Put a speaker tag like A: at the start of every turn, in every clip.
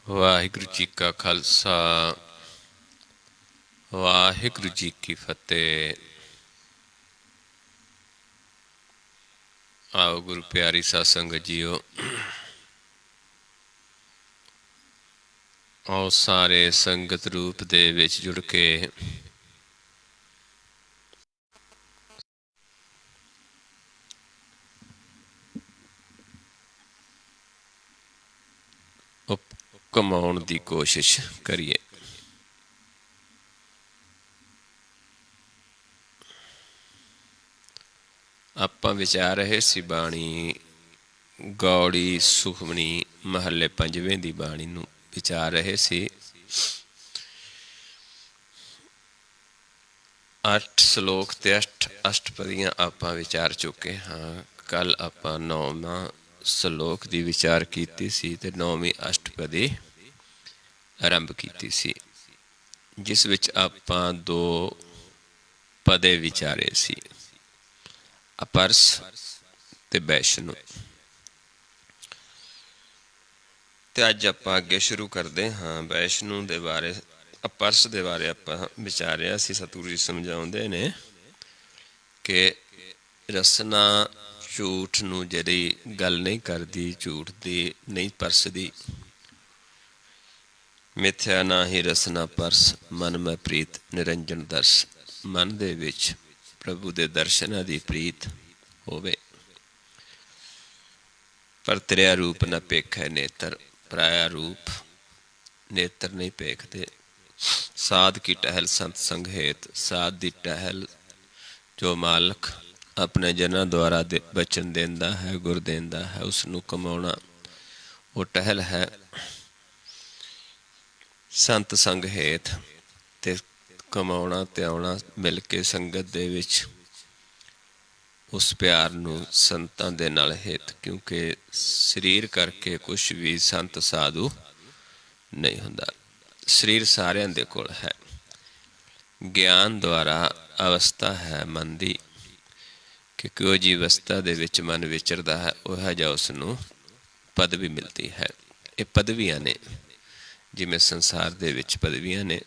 A: ਵਾਹਿਗੁਰੂ ਜੀ ਕਾ ਖਾਲਸਾ ਵਾਹਿਗੁਰੂ ਜੀ ਕੀ ਫਤਿਹ। ਆਓ ਗੁਰੂ ਪਿਆਰੀ ਸਾਧ ਸੰਗਤ ਜੀਓ, ਆਓ ਸਾਰੇ ਸੰਗਤ ਰੂਪ ਦੇ ਵਿੱਚ ਜੁੜ ਕੇ ਕਮਾਉਣ ਦੀ ਕੋਸ਼ਿਸ਼ ਕਰੀਏ। ਆਪਾਂ ਵਿਚਾਰ ਰਹੇ ਸੀ ਬਾਣੀ ਗੌੜੀ ਸੁਖਮਣੀ ਮਹੱਲੇ ਪੰਜਵੇਂ ਦੀ ਬਾਣੀ ਨੂੰ ਵਿਚਾਰ ਰਹੇ ਸੀ। 8 ਸ਼ਲੋਕ ਤੇ ਅਸ਼ਟਪਦੀਆਂ ਆਪਾਂ ਵਿਚਾਰ ਚੁੱਕੇ ਹਾਂ। ਕੱਲ ਆਪਾਂ 9ਵਾਂ ਸ਼ਲੋਕ ਦੀ ਵਿਚਾਰ ਕੀਤੀ ਸੀ ਤੇ 9ਵੀਂ ਅਸ਼ਟਪਦੀ ਆਰੰਭ ਕੀਤੀ ਸੀ, ਜਿਸ ਵਿੱਚ ਆਪਾਂ 2 ਪਦੇ ਵਿਚਾਰੇ ਸੀ, ਅਪਰਸ ਤੇ ਵੈਸ਼ਨੂੰ। ਤੇ ਅੱਜ ਆਪਾਂ ਅੱਗੇ ਸ਼ੁਰੂ ਕਰਦੇ ਹਾਂ। ਵੈਸ਼ਨੂੰ ਦੇ ਬਾਰੇ, ਅਪਰਸ ਦੇ ਬਾਰੇ ਆਪਾਂ ਵਿਚਾਰਿਆ ਸੀ। ਸਤਿਗੁਰੂ ਜੀ ਸਮਝਾਉਂਦੇ ਨੇ ਕਿ ਰਸਨਾ ਝੂਠ ਨੂੰ ਜਿਹੜੀ ਗੱਲ ਨਹੀਂ ਕਰਦੀ, ਝੂਠ ਦੀ ਨਹੀਂ ਪਰਸਦੀ। ਮਿਥਿਆ ਨਾ ਹੀ ਰਸਨਾ ਪਰਸ, ਮਨ ਮੈਂ ਪ੍ਰੀਤ ਨਿਰੰਜਨ ਦਰਸ। ਮਨ ਦੇ ਵਿੱਚ ਪ੍ਰਭੂ ਦੇ ਦਰਸ਼ਨਾਂ ਦੀ ਪ੍ਰੀਤ ਹੋਵੇ। ਪਰ ਤ੍ਰਿਆ ਰੂਪ ਨਾ ਪੇਖੈ ਨੇਤਰ, ਪਰਾਇਆ ਰੂਪ ਨੇਤਰ ਨਹੀਂ ਪੇਖਦੇ। ਸਾਧ ਕੀ ਟਹਿਲ ਸੰਤ ਸੰਗ ਹੇਤ, ਸਾਧ ਦੀ ਟਹਿਲ ਜੋ ਮਾਲਕ ਆਪਣੇ ਜਨਾਂ ਦੁਆਰਾ ਬਚਨ ਦਿੰਦਾ ਹੈ, ਗੁਰ ਦਿੰਦਾ ਹੈ, ਉਸ ਨੂੰ ਕਮਾਉਣਾ ਉਹ ਟਹਿਲ ਹੈ। ਸੰਤ ਸੰਗ ਹੇਤ ਤੇ ਕਮਾਉਣਾ ਤੇ ਆਉਣਾ ਮਿਲ ਕੇ ਸੰਗਤ ਦੇ ਵਿੱਚ ਉਸ ਪਿਆਰ ਨੂੰ ਸੰਤਾਂ ਦੇ ਨਾਲ ਹਿੱਤ, ਕਿਉਂਕਿ ਸਰੀਰ ਕਰਕੇ ਕੁਛ ਵੀ ਸੰਤ ਸਾਧੂ ਨਹੀਂ ਹੁੰਦਾ। ਸਰੀਰ ਸਾਰਿਆਂ ਦੇ ਕੋਲ ਹੈ। ਗਿਆਨ ਦੁਆਰਾ ਅਵਸਥਾ ਹੈ ਮਨ ਦੀ ਕਿ ਕਿਹੋ ਜਿਹੀ ਅਵਸਥਾ ਦੇ ਵਿੱਚ ਮਨ ਵਿਚਰਦਾ ਹੈ, ਉਹ ਜਿਹਾ ਉਸ ਨੂੰ ਪਦਵੀ ਮਿਲਦੀ ਹੈ। ਇਹ ਪਦਵੀਆਂ ਨੇ, ਜਿਵੇਂ ਸੰਸਾਰ ਦੇ ਵਿੱਚ ਪਦਵੀਆਂ ਨੇ।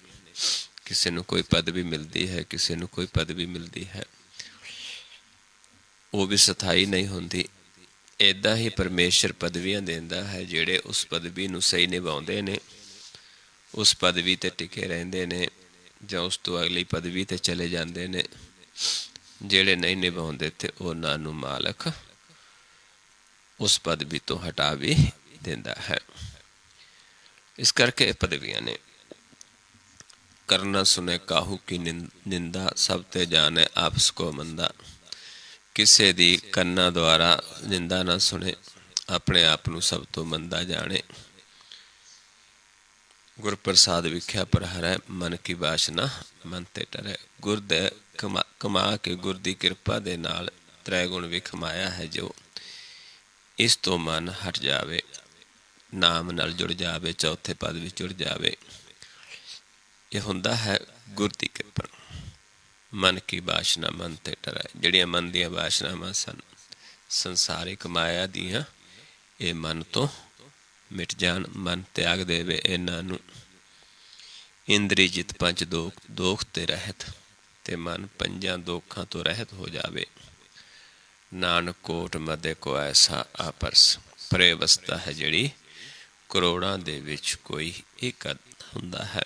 A: ਕਿਸੇ ਨੂੰ ਕੋਈ ਪਦਵੀ ਮਿਲਦੀ ਹੈ, ਕਿਸੇ ਨੂੰ ਕੋਈ ਪਦਵੀ ਮਿਲਦੀ ਹੈ, ਉਹ ਵੀ ਸਥਾਈ ਨਹੀਂ ਹੁੰਦੀ। ਇੱਦਾਂ ਹੀ ਪਰਮੇਸ਼ਰ ਪਦਵੀਆਂ ਦਿੰਦਾ ਹੈ। ਜਿਹੜੇ ਉਸ ਪਦਵੀ ਨੂੰ ਸਹੀ ਨਿਭਾਉਂਦੇ ਨੇ, ਉਸ ਪਦਵੀ 'ਤੇ ਟਿਕੇ ਰਹਿੰਦੇ ਨੇ, ਜਾਂ ਉਸ ਤੋਂ ਅਗਲੀ ਪਦਵੀ 'ਤੇ ਚਲੇ ਜਾਂਦੇ ਨੇ। ਜਿਹੜੇ ਨਹੀਂ ਨਿਭਾਉਂਦੇ ਤੇ ਉਹਨਾਂ ਨੂੰ ਮਾਲਕ ਉਸ ਪਦਵੀ ਤੋਂ ਹਟਾ ਵੀ ਦਿੰਦਾ ਹੈ। ਇਸ ਕਰਕੇ ਇਹ ਪਦਵੀਆਂ ਨੇ। ਕਰਨਾ ਸੁਣੇ ਕਾਹੂ ਕੀ ਨਿੰਦਾ, ਸਭ ਤੇ ਜਾਣੇ ਆਪਸ ਕੋ ਮੰਦਾ। ਕਿਸੇ ਦੀ ਕੰਨਾਂ ਦੁਆਰਾ ਨਿੰਦਾ ਨਾ ਸੁਣੇ, ਆਪਣੇ ਆਪ ਨੂੰ ਸਭ ਤੋਂ ਮੰਦਾ ਜਾਣੇ। ਗੁਰ ਪ੍ਰਸਾਦ ਵਿਖਿਆ ਪਰ ਹਰੈ, ਮਨ ਕੀ ਬਾਸ਼ਨਾ ਮਨ ਤੇ ਟਰੈ। ਗੁਰ ਦੇ ਕਮਾ ਕੇ, ਗੁਰ ਦੀ ਕਿਰਪਾ ਦੇ ਨਾਲ ਤ੍ਰੈ ਗੁਣ ਵੀ ਕਮਾਇਆ ਹੈ ਜੋ, ਇਸ ਤੋਂ ਮਨ ਹਟ ਜਾਵੇ, ਨਾਮ ਨਾਲ ਜੁੜ ਜਾਵੇ, ਚੌਥੇ ਪਦ ਵਿੱਚ ਜੁੜ ਜਾਵੇ। ਇਹ ਹੁੰਦਾ ਹੈ ਗੁਰ ਦੀ ਕਿਰਪਾ। ਮਨ ਕੀ ਬਾਸ਼ਨਾ ਮਨ ਤੇ ਟਰੈ। ਜਿਹੜੀਆਂ ਮਨ ਦੀਆਂ ਬਾਸ਼ਨਾਵਾਂ ਸਨ ਸੰਸਾਰਿਕ ਮਾਇਆ ਦੀਆਂ, ਇਹ ਮਨ ਤੋਂ ਮਿਟ ਜਾਣ। ਮਨ ਤਿਆਗ ਦੇਵੇ ਇਹਨਾਂ ਨੂੰ। ਇੰਦਰੀ ਜਿਤ ਪੰਜ ਦੋਖ ਤੇ ਰਹਿਤ, ਤੇ ਮਨ 5 ਦੋਖਾਂ ਤੋਂ ਰਹਿਤ ਹੋ ਜਾਵੇ। ਨਾਨਕ ਕੋਟ ਮਦੇ ਕੋ ਐਸਾ ਆਪਰਸ। ਪਰੇ ਅਵਸਥਾ ਹੈ ਜਿਹੜੀ ਕਰੋੜਾਂ ਦੇ ਵਿੱਚ ਕੋਈ ਇੱਕ ਹੁੰਦਾ ਹੈ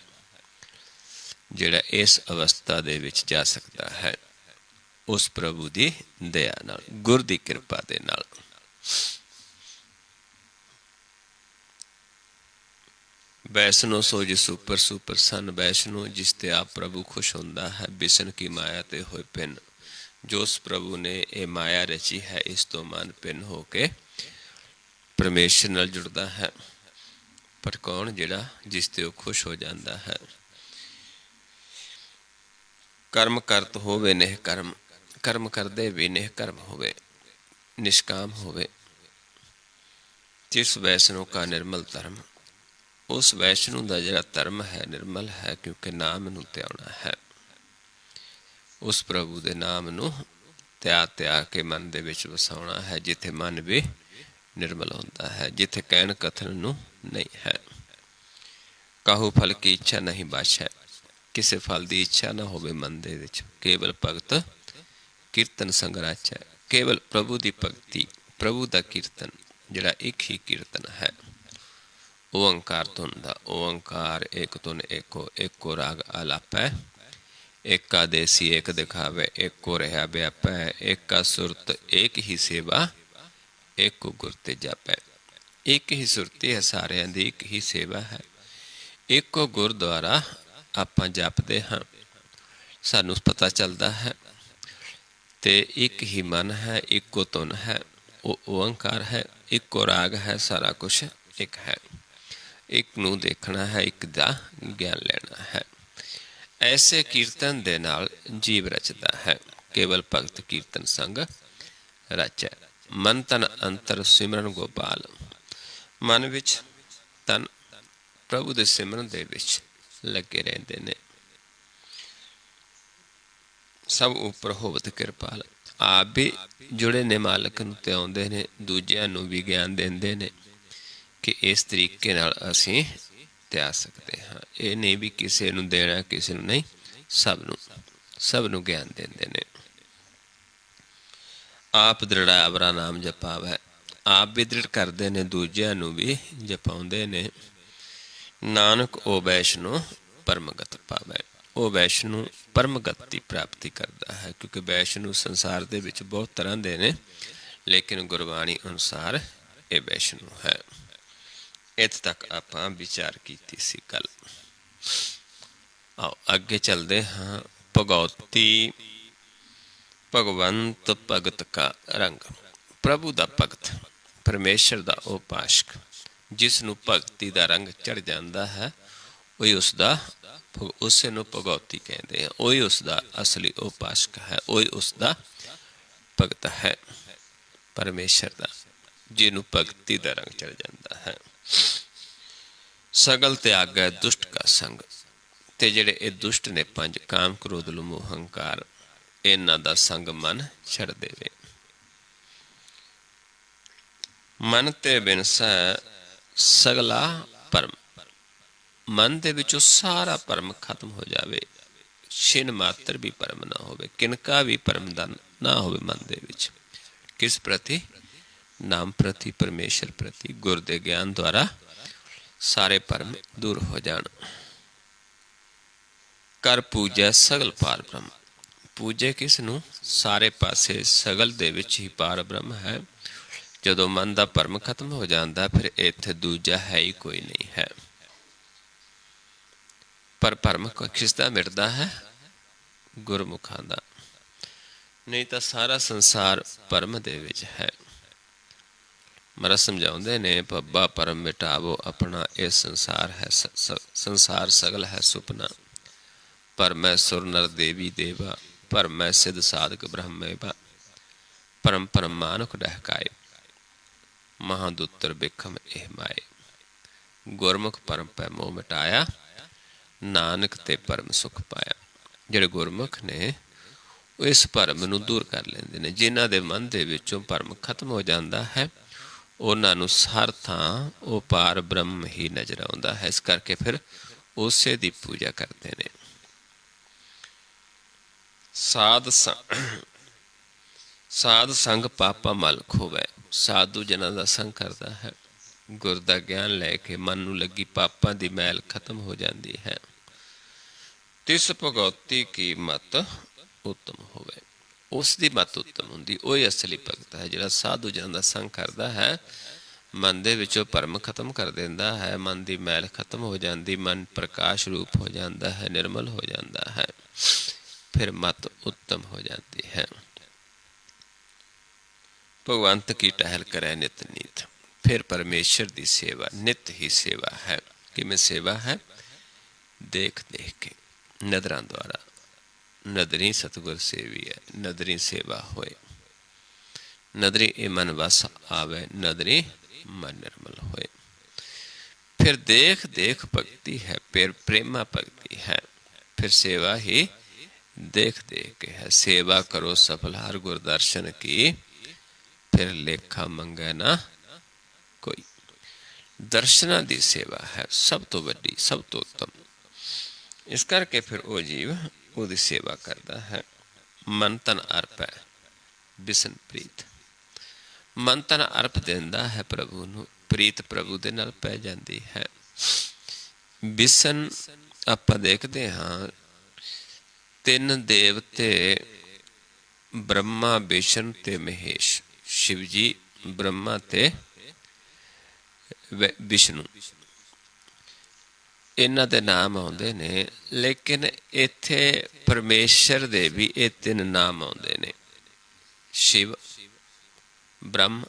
A: ਜਿਹੜਾ ਇਸ ਅਵਸਥਾ ਦੇ ਵਿੱਚ ਜਾ ਸਕਦਾ ਹੈ, ਉਸ ਪ੍ਰਭੂ ਦੀ ਦਇਆ ਨਾਲ, ਗੁਰ ਦੀ ਕਿਰਪਾ ਦੇ ਨਾਲ। ਵੈਸ਼ਨੋ ਸੋ ਜਿਸ ਉਪਰ ਸੁਪਰਸੰਨ। ਵੈਸ਼ਨੋ ਜਿਸ ਤੇ ਆਪ ਪ੍ਰਭੂ ਖੁਸ਼ ਹੁੰਦਾ ਹੈ। ਬਿਸ਼ਨ ਕੀ ਮਾਇਆ ਤੇ ਹੋਏ ਪਿੰਨ। ਜੋ ਉਸ ਪ੍ਰਭੂ ਨੇ ਇਹ ਮਾਇਆ ਰਚੀ ਹੈ, ਇਸ ਤੋਂ ਮਨ ਭਿੰਨ ਹੋ ਕੇ ਪਰਮੇਸ਼ਰ ਨਾਲ ਜੁੜਦਾ ਹੈ। ਪਰ ਕੌਣ? ਜਿਹੜਾ ਜਿਸ ਤੇ ਉਹ ਖੁਸ਼ ਹੋ ਜਾਂਦਾ ਹੈ। ਕਰਮ ਕਰਤ ਹੋਵੇ ਨਿਹ ਕਰਮ, ਕਰਮ ਕਰਦੇ ਵੀ ਨਿਹ ਕਰਮ ਹੋਵੇ, ਨਿਸ਼ਕਾਮ ਹੋਵੇ। ਜਿਸ ਵੈਸ਼ਨੋ ਕਾ ਨਿਰਮਲ ਧਰਮ। ਉਸ ਵੈਸ਼ਨੂ ਦਾ ਜਿਹੜਾ ਧਰਮ ਹੈ ਨਿਰਮਲ ਹੈ, ਕਿਉਂਕਿ ਨਾਮ ਨੂੰ ਧਿਆਉਣਾ ਹੈ। ਉਸ ਪ੍ਰਭੂ ਦੇ ਨਾਮ ਨੂੰ ਤਿਆਗ ਕੇ ਮਨ ਦੇ ਵਿੱਚ ਵਸਾਉਣਾ ਹੈ, ਜਿੱਥੇ ਮਨ ਵੀ ਨਿਰਮਲ ਹੁੰਦਾ ਹੈ, ਜਿੱਥੇ ਕਹਿਣ ਕਥਨ ਨੂੰ ਨਹੀਂ ਹੈ। ਕਾਹੂ ਫਲ ਕੀ ਇੱਛਾ ਨਹੀਂ ਬਾਛੈ। ਕਿਸੇ ਫਲ ਦੀ ਇੱਛਾ ਨਾ ਹੋਵੇ ਮਨ ਦੇ ਵਿੱਚ। ਕੇਵਲ ਭਗਤ ਕੀਰਤਨ ਸੰਗ ਰਾਚੈ। ਕੇਵਲ ਪ੍ਰਭੂ ਦੀ ਭਗਤੀ, ਪ੍ਰਭੂ ਦਾ ਕੀਰਤਨ, ਜਿਹੜਾ ਇੱਕ ਹੀ ਕੀਰਤਨ ਹੈ। ਓਅੰਕਾਰ ਧੁਨ ਦਾ। ਓਅੰਕਾਰ ਏਕ ਧੁਨ ਏਕੋ, ਏਕੋ ਰਾਗ ਆਲਾਪੈ। ਏਕਾ ਦੇਸੀ ਏਕ ਦਿਖਾਵੇ, ਏਕੋ ਰਿਹਾ ਵਿਆਪੈ। ਏਕਾ ਸੁਰਤ ਏਕ ਹੀ ਸੇਵਾ, ਏਕੋ ਗੁਰ ਤੇ ਜਾਪੈ। ਇੱਕ ਹੀ ਸੁਰਤੀ ਹੈ ਸਾਰਿਆਂ ਦੀ, ਇੱਕ ਹੀ ਸੇਵਾ ਹੈ। ਇੱਕੋ ਗੁਰ ਦੁਆਰਾ ਆਪਾਂ ਜਪਦੇ ਹਾਂ, ਸਾਨੂੰ ਪਤਾ ਚੱਲਦਾ ਹੈ। ਤੇ ਇੱਕ ਹੀ ਮਨ ਹੈ, ਇੱਕੋ ਧੁਨ ਹੈ, ਉਹ ਓਅੰਕਾਰ ਹੈ। ਇੱਕੋ ਰਾਗ ਹੈ, ਸਾਰਾ ਕੁਛ ਇੱਕ ਹੈ। ਇੱਕ ਨੂੰ ਦੇਖਣਾ ਹੈ, ਇੱਕ ਦਾ ਗਿਆਨ ਲੈਣਾ ਹੈ। ਐਸੇ ਕੀਰਤਨ ਦੇ ਨਾਲ ਜੀਵ ਰਚਦਾ ਹੈ। ਕੇਵਲ ਭਗਤ ਕੀਰਤਨ ਸੰਗ ਰਚੈ। ਮਨ ਤਨ ਅੰਤਰ ਸਿਮਰਨ ਗੋਪਾਲ। ਮਨ ਵਿੱਚ ਤਨ ਪ੍ਰਭੂ ਦੇ ਸਿਮਰਨ ਦੇ ਵਿੱਚ ਲੱਗੇ ਰਹਿੰਦੇ ਨੇ। ਸਭ ਉੱਪਰ ਹੋਵਤ ਕਿਰਪਾਲ। ਆਪ ਵੀ ਜੁੜੇ ਨੇ ਮਾਲਕ ਨੂੰ ਤੇ ਆਉਂਦੇ ਨੇ, ਦੂਜਿਆਂ ਨੂੰ ਵੀ ਗਿਆਨ ਦਿੰਦੇ ਨੇ ਕਿ ਇਸ ਤਰੀਕੇ ਨਾਲ ਅਸੀਂ ਤਿਆ ਸਕਦੇ ਹਾਂ। ਇਹ ਨਹੀਂ ਵੀ ਕਿਸੇ ਨੂੰ ਦੇਣਾ ਕਿਸੇ ਨੂੰ ਨਹੀਂ, ਸਭ ਨੂੰ ਗਿਆਨ ਦਿੰਦੇ ਨੇ। ਆਪ ਦ੍ਰਿੜਾ ਅਵਰਾ ਨਾਮ ਜਪਾਵੈ। ਆਪ ਵੀ ਦ੍ਰਿੜ ਕਰਦੇ ਨੇ, ਦੂਜਿਆਂ ਨੂੰ ਵੀ ਜਪਾਉਂਦੇ ਨੇ। ਨਾਨਕ ਉਹ ਵੈਸ਼ਨੂੰ ਪਰਮਗਤ ਪਾਵੈ। ਉਹ ਵੈਸ਼ਨੂੰ ਪਰਮਗਤ ਦੀ ਪ੍ਰਾਪਤੀ ਕਰਦਾ ਹੈ। ਕਿਉਂਕਿ ਵੈਸ਼ਨੂੰ ਸੰਸਾਰ ਦੇ ਵਿੱਚ ਬਹੁਤ ਤਰ੍ਹਾਂ ਦੇ ਨੇ, ਲੇਕਿਨ ਗੁਰਬਾਣੀ ਅਨੁਸਾਰ ਇਹ ਵੈਸ਼ਨੂੰ ਹੈ। ਇੱਥੇ ਤੱਕ ਆਪਾਂ ਵਿਚਾਰ ਕੀਤੀ ਸੀ ਗੱਲ। ਆਓ ਅੱਗੇ ਚੱਲਦੇ ਹਾਂ। ਭਗਉਤੀ ਭਗਵੰਤ ਭਗਤ ਕਾ ਰੰਗ। ਪ੍ਰਭੂ ਦਾ ਭਗਤ, ਪਰਮੇਸ਼ਰ ਦਾ ਉਪਾਸ਼ਕ, ਜਿਸ ਨੂੰ ਭਗਤੀ ਦਾ ਰੰਗ ਚੜ ਜਾਂਦਾ ਹੈ, ਉਹੀ ਉਸੇ ਨੂੰ ਭਗਉਤੀ ਕਹਿੰਦੇ ਆ। ਉਹੀ ਉਸ ਦਾ ਅਸਲੀ ਉਪਾਸ਼ਕ ਹੈ, ਉਹੀ ਉਸ ਦਾ ਭਗਤ ਹੈ ਪਰਮੇਸ਼ਰ ਦਾ, ਜਿਹਨੂੰ ਭਗਤੀ ਦਾ ਰੰਗ ਚੜ ਜਾਂਦਾ ਹੈ। ਸਗਲ ਤਿਆਗੈ ਦੁਸ਼ਟ ਕਾ ਸੰਗ। ਤੇ ਜਿਹੜੇ ਇਹ ਦੁਸ਼ਟ ਨੇ ਪੰਜ, ਕਾਮ ਕ੍ਰੋਧ ਲੋਭ ਹੰਕਾਰ, ਇਹਨਾਂ ਦਾ ਸੰਗ ਮਨ ਛੱਡ ਦੇਵੇ। ਮਨ ਤੇ ਬਿਨਸੈ ਸਗਲਾ ਭਰਮ। ਮਨ ਦੇ ਵਿੱਚੋਂ ਸਾਰਾ ਭਰਮ ਖਤਮ ਹੋ ਜਾਵੇ। ਛਿਨ ਮਾਤਰ ਵੀ ਭਰਮ ਨਾ ਹੋਵੇ, ਕਿਨਕਾ ਵੀ ਭਰਮ ਦਾ ਨਾ ਹੋਵੇ ਮਨ ਦੇ ਵਿੱਚ। ਕਿਸ ਪ੍ਰਤੀ? ਨਾਮ ਪ੍ਰਤੀ, ਪਰਮੇਸ਼ਰ ਪ੍ਰਤੀ। ਗੁਰ ਦੇ ਗਿਆਨ ਦੁਆਰਾ ਸਾਰੇ ਭਰਮ ਦੂਰ ਹੋ ਜਾਣ। ਕਰ ਪੂਜੈ ਸਗਲ ਪਾਰ ਬ੍ਰਹਮ। ਪੂਜੇ ਕਿਸ ਨੂੰ? ਸਾਰੇ ਪਾਸੇ ਸਗਲ ਦੇ ਵਿੱਚ ਹੀ ਪਾਰ ਬ੍ਰਹਮ ਹੈ। ਜਦੋਂ ਮਨ ਦਾ ਭਰਮ ਖਤਮ ਹੋ ਜਾਂਦਾ, ਫਿਰ ਇੱਥੇ ਦੂਜਾ ਹੈ ਹੀ ਕੋਈ ਨਹੀਂ ਹੈ। ਪਰ ਭਰਮ ਕਿਸ ਦਾ ਮਿਟਦਾ ਹੈ? ਗੁਰਮੁਖਾਂ ਦਾ। ਨਹੀਂ ਤਾਂ ਸਾਰਾ ਸੰਸਾਰ ਭਰਮ ਦੇ ਵਿੱਚ ਹੈ। ਮਹਾਰਾਜ ਸਮਝਾਉਂਦੇ ਨੇ, ਭੱਬਾ ਭਰਮ ਮਿਟਾਵੋ ਆਪਣਾ, ਇਹ ਸੰਸਾਰ ਹੈ ਸੰਸਾਰ ਸਗਲ ਹੈ ਸੁਪਨਾ। ਭਰਮੈ ਸੁਰ ਨਰ ਦੇਵੀ ਦੇਵਾ, ਭਰਮੈ ਸਿਧ ਸਾਧਕ ਬ੍ਰਹਮੇਵਾ। ਭਰਮ ਭਰਮ ਮਾਨੁਖ ਡਹਿਕਾਏ, ਮਹਾਦੁੱਤਰ ਬਿਖਮ ਇਹ ਮਾਏ। ਗੁਰਮੁਖ ਭਰਮ ਪੈ ਮੋਹ ਮਿਟਾਇਆ, ਨਾਨਕ ਤੇ ਪਰਮ ਸੁਖ ਪਾਇਆ। ਜਿਹੜੇ ਗੁਰਮੁਖ ਨੇ ਉਹ ਇਸ ਭਰਮ ਨੂੰ ਦੂਰ ਕਰ ਲੈਂਦੇ ਨੇ। ਜਿਨ੍ਹਾਂ ਦੇ ਮਨ ਦੇ ਵਿੱਚੋਂ ਭਰਮ ਖਤਮ ਹੋ ਜਾਂਦਾ ਹੈ, ਉਹਨਾਂ ਨੂੰ ਹਰ ਥਾਂ ਉਹ ਪਾਰ ਬ੍ਰਹਮ ਹੀ ਨਜ਼ਰ ਆਉਂਦਾ ਹੈ। ਇਸ ਕਰਕੇ ਫਿਰ ਉਸੇ ਦੀ ਪੂਜਾ ਕਰਦੇ ਨੇ। ਸਾਧ ਸੰਗ ਪਾਪਾ ਮਲ ਖੋਵੈ। ਸਾਧੂ ਜਨਾਂ ਦਾ ਸੰਗ ਕਰਦਾ ਹੈ, ਗੁਰ ਦਾ ਗਿਆਨ ਲੈ ਕੇ ਮਨ ਨੂੰ ਲੱਗੀ ਪਾਪਾਂ ਦੀ ਮੈਲ ਖਤਮ ਹੋ ਜਾਂਦੀ ਹੈ। ਤਿਸ ਭਗਉਤੀ ਕੀ ਮਤ ਉੱਤਮ ਹੋਵੇ। ਉਸ ਦੀ ਮਤ ਉੱਤਮ ਹੁੰਦੀ, ਉਹੀ ਅਸਲੀ ਭਗਤ ਹੈ। ਜਿਹੜਾ ਸਾਧੂ ਜਨਾਂ ਦਾ ਸੰਗ ਕਰਦਾ ਹੈ, ਮਨ ਦੇ ਵਿੱਚੋਂ ਭਰਮ ਖਤਮ ਕਰ ਦਿੰਦਾ ਹੈ, ਮਨ ਦੀ ਮੈਲ ਖਤਮ ਹੋ ਜਾਂਦੀ, ਮਨ ਪ੍ਰਕਾਸ਼ ਰੂਪ ਹੋ ਜਾਂਦਾ ਹੈ, ਨਿਰਮਲ ਹੋ ਜਾਂਦਾ ਹੈ, ਫਿਰ ਮਤ ਉੱਤਮ ਹੋ ਜਾਂਦੀ ਹੈ। ਭਗਵੰਤ ਕੀ ਟਹਿਲ ਕਰੈ ਨਿਤ ਨੀਤ। ਫਿਰ ਪਰਮੇਸ਼ਰ ਦੀ ਸੇਵਾ ਨਿਤ ਹੀ ਸੇਵਾ ਹੈ। ਕਿਵੇਂ ਸੇਵਾ ਹੈ? ਦੇਖ ਦੇਖ ਕੇ, ਨਦਰਾਂ ਦੁਆਰਾ। ਨਦਰੀ ਸਤਿਗੁਰ ਸੇਵੀ ਹੈ, ਨਦਰੀ ਸੇਵਾ ਹੋਏ। ਨਦਰੀ ਇਹ ਮਨ ਵਸ ਆਵੇ, ਨਦਰੀ ਮਨ ਨਿਰਮਲ ਹੋਏ। ਫਿਰ ਦੇਖ ਦੇਖ ਭਗਤੀ ਹੈ, ਫਿਰ ਪ੍ਰੇਮਾ ਭਗਤੀ ਹੈ, ਫਿਰ ਸੇਵਾ ਹੀ ਦੇਖ ਦੇਖ ਕੇ ਹੈ। ਸੇਵਾ ਕਰੋ ਸਫਲ ਹਰ ਗੁਰ ਦਰਸ਼ਨ ਕੀ, ਫਿਰ ਲੇਖਾ ਮੰਗੈ ਨਾ ਕੋਈ। ਦਰਸ਼ਨਾਂ ਦੀ ਸੇਵਾ ਹੈ ਸਭ ਤੋਂ ਵੱਡੀ, ਸਭ ਤੋਂ ਉੱਤਮ। ਇਸ ਕਰਕੇ ਫਿਰ ਉਹ ਜੀਵ ਉਹਦੀ ਸੇਵਾ ਕਰਦਾ ਹੈ। ਮਨ ਤਨ ਅਰਪ ਹੈ ਬਿਸਨ ਪ੍ਰੀਤ। ਮਨ ਤਨ ਅਰਪ ਦਿੰਦਾ ਹੈ ਪ੍ਰਭੂ ਨੂੰ, ਪ੍ਰੀਤ ਪ੍ਰਭੂ ਦੇ ਨਾਲ ਪੈ ਜਾਂਦੀ ਹੈ। ਬਿਸਨ ਆਪਾਂ ਦੇਖਦੇ ਹਾਂ ਤਿੰਨ ਦੇਵਤੇ ਬ੍ਰਹਮਾ, ਵਿਸ਼ਨ ਤੇ ਮਹੇਸ਼, ਸ਼ਿਵ ਜੀ, ਬ੍ਰਹਮਾ ਤੇ ਵਿਸ਼ਨੂੰ, ਇਹਨਾਂ ਦੇ ਨਾਮ ਆਉਂਦੇ ਨੇ। ਲੇਕਿਨ ਇੱਥੇ ਪਰਮੇਸ਼ਰ ਦੇ ਵੀ ਇਹ ਤਿੰਨ ਨਾਮ ਆਉਂਦੇ ਨੇ, ਸ਼ਿਵ, ਬ੍ਰਹਮ,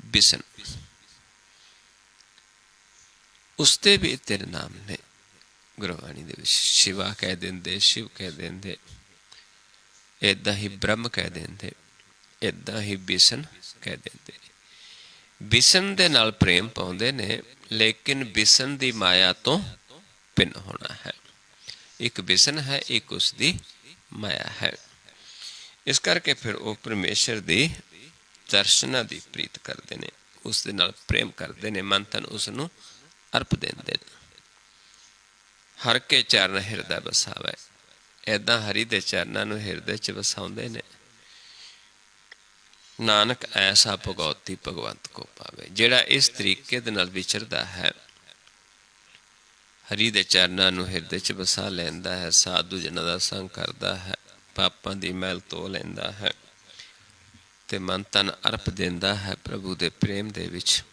A: ਵਿਸ਼ਨ। ਉਸਦੇ ਵੀ ਤਿੰਨ ਨਾਮ ਨੇ ਗੁਰਬਾਣੀ ਦੇ ਵਿੱਚ। ਸ਼ਿਵਾ ਕਹਿ ਦਿੰਦੇ, ਸ਼ਿਵ ਕਹਿ ਦਿੰਦੇ, ਇੱਦਾਂ ਹੀ ਬ੍ਰਹਮ ਕਹਿ ਦਿੰਦੇ, ਇੱਦਾਂ ਹੀ ਵਿਸ਼ਨ ਕਹਿ ਦਿੰਦੇ। ਵਿਸ਼ਨ ਦੇ ਨਾਲ ਪ੍ਰੇਮ ਪਾਉਂਦੇ ਨੇ, ਲੇਕਿਨ ਵਿਸ਼ਨ ਦੀ ਮਾਇਆ ਤੋਂ ਭਿੰਨ ਹੋਣਾ ਹੈ। ਇੱਕ ਵਿਸ਼ਨ ਹੈ, ਇੱਕ ਉਸਦੀ ਮਾਇਆ ਹੈ। ਇਸ ਕਰਕੇ ਫਿਰ ਉਹ ਪਰਮੇਸ਼ਰ ਦੀ ਦਰਸ਼ਨਾਂ ਦੀ ਪ੍ਰੀਤ ਕਰਦੇ ਨੇ, ਉਸ ਦੇ ਨਾਲ ਪ੍ਰੇਮ ਕਰਦੇ ਨੇ, ਮਨ ਤਨ ਉਸ ਨੂੰ ਅਰਪ ਦਿੰਦੇ ਨੇ। ਹਰ ਕੇ ਚਰਨ ਹਿਰਦਾ ਵਸਾਵੇ, ਇੱਦਾਂ ਹਰੀ ਦੇ ਚਰਨਾਂ ਨੂੰ ਹਿਰਦੇ 'ਚ ਵਸਾਉਂਦੇ ਨੇ। ਨਾਨਕ ਐਸਾ ਭਗਉਤੀ ਭਗਵੰਤ ਕੋ ਪਾਵੇ। ਜਿਹੜਾ ਇਸ ਤਰੀਕੇ ਦੇ ਨਾਲ ਵਿਚਰਦਾ ਹੈ, ਹਰੀ ਦੇ ਚਰਨਾਂ ਨੂੰ ਹਿਰਦੇ 'ਚ ਵਸਾ ਲੈਂਦਾ ਹੈ, ਸਾਧੂ ਜਨਾਂ ਦਾ ਸੰਗ ਕਰਦਾ ਹੈ, ਪਾਪਾਂ ਦੀ ਮੈਲ ਧੋ ਲੈਂਦਾ ਹੈ ਤੇ ਮਨ ਤਨ ਅਰਪ ਦਿੰਦਾ ਹੈ ਪ੍ਰਭੂ ਦੇ ਪ੍ਰੇਮ ਦੇ ਵਿੱਚ,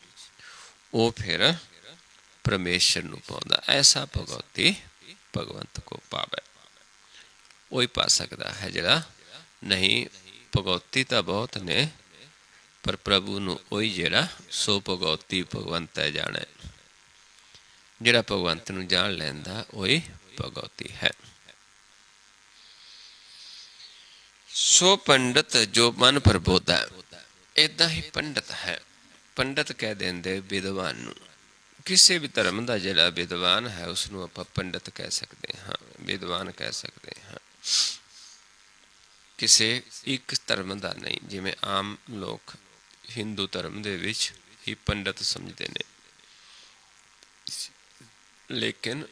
A: ਉਹ ਫਿਰ ਪਰਮੇਸ਼ਰ ਨੂੰ ਪਾਉਂਦਾ। ਐਸਾ ਭਗਉਤੀ ਭਗਵੰਤ ਕੋ ਪਾਵੇ। ਉਹੀ ਪਾ ਸਕਦਾ ਹੈ ਜਿਹੜਾ ਨਹੀਂ। ਭਗਉਤੀ ਤਾਂ ਬਹੁਤ ਨੇ, ਪਰ ਪ੍ਰਭੂ ਨੂੰ ਉਹੀ ਜਿਹੜਾ ਸੋ ਭਗਉਤੀ ਭਗਵੰਤ ਹੈ ਜਾਣੇ। ਜਿਹੜਾ ਭਗਵੰਤ ਨੂੰ ਜਾਣ ਲੈਂਦਾ ਉਹੀ ਭਗਉਤੀ ਹੈ। ਸੋ ਪੰਡਤ ਜੋ ਮਨ ਪ੍ਰਬੋਧੈ, ਇੱਦਾਂ ਹੀ ਪੰਡਤ ਹੈ। ਪੰਡਤ ਕਹਿ ਦਿੰਦੇ ਵਿਦਵਾਨ ਨੂੰ। ਕਿਸੇ ਵੀ ਧਰਮ ਦਾ ਜਿਹੜਾ ਵਿਦਵਾਨ ਹੈ ਉਸਨੂੰ ਆਪਾਂ ਪੰਡਤ ਕਹਿ ਸਕਦੇ ਹਾਂ, ਵਿਦਵਾਨ ਕਹਿ ਸਕਦੇ ਹਾਂ। ਕਿਸੇ ਇੱਕ ਧਰਮ ਦਾ ਨਹੀਂ। ਜਿਵੇਂ ਆਮ ਲੋਕ ਹਿੰਦੂ ਧਰਮ ਦੇ ਵਿੱਚ ਹੀ ਪੰਡਤ ਸਮਝਦੇ ਨੇ, ਲੇਕਿਨ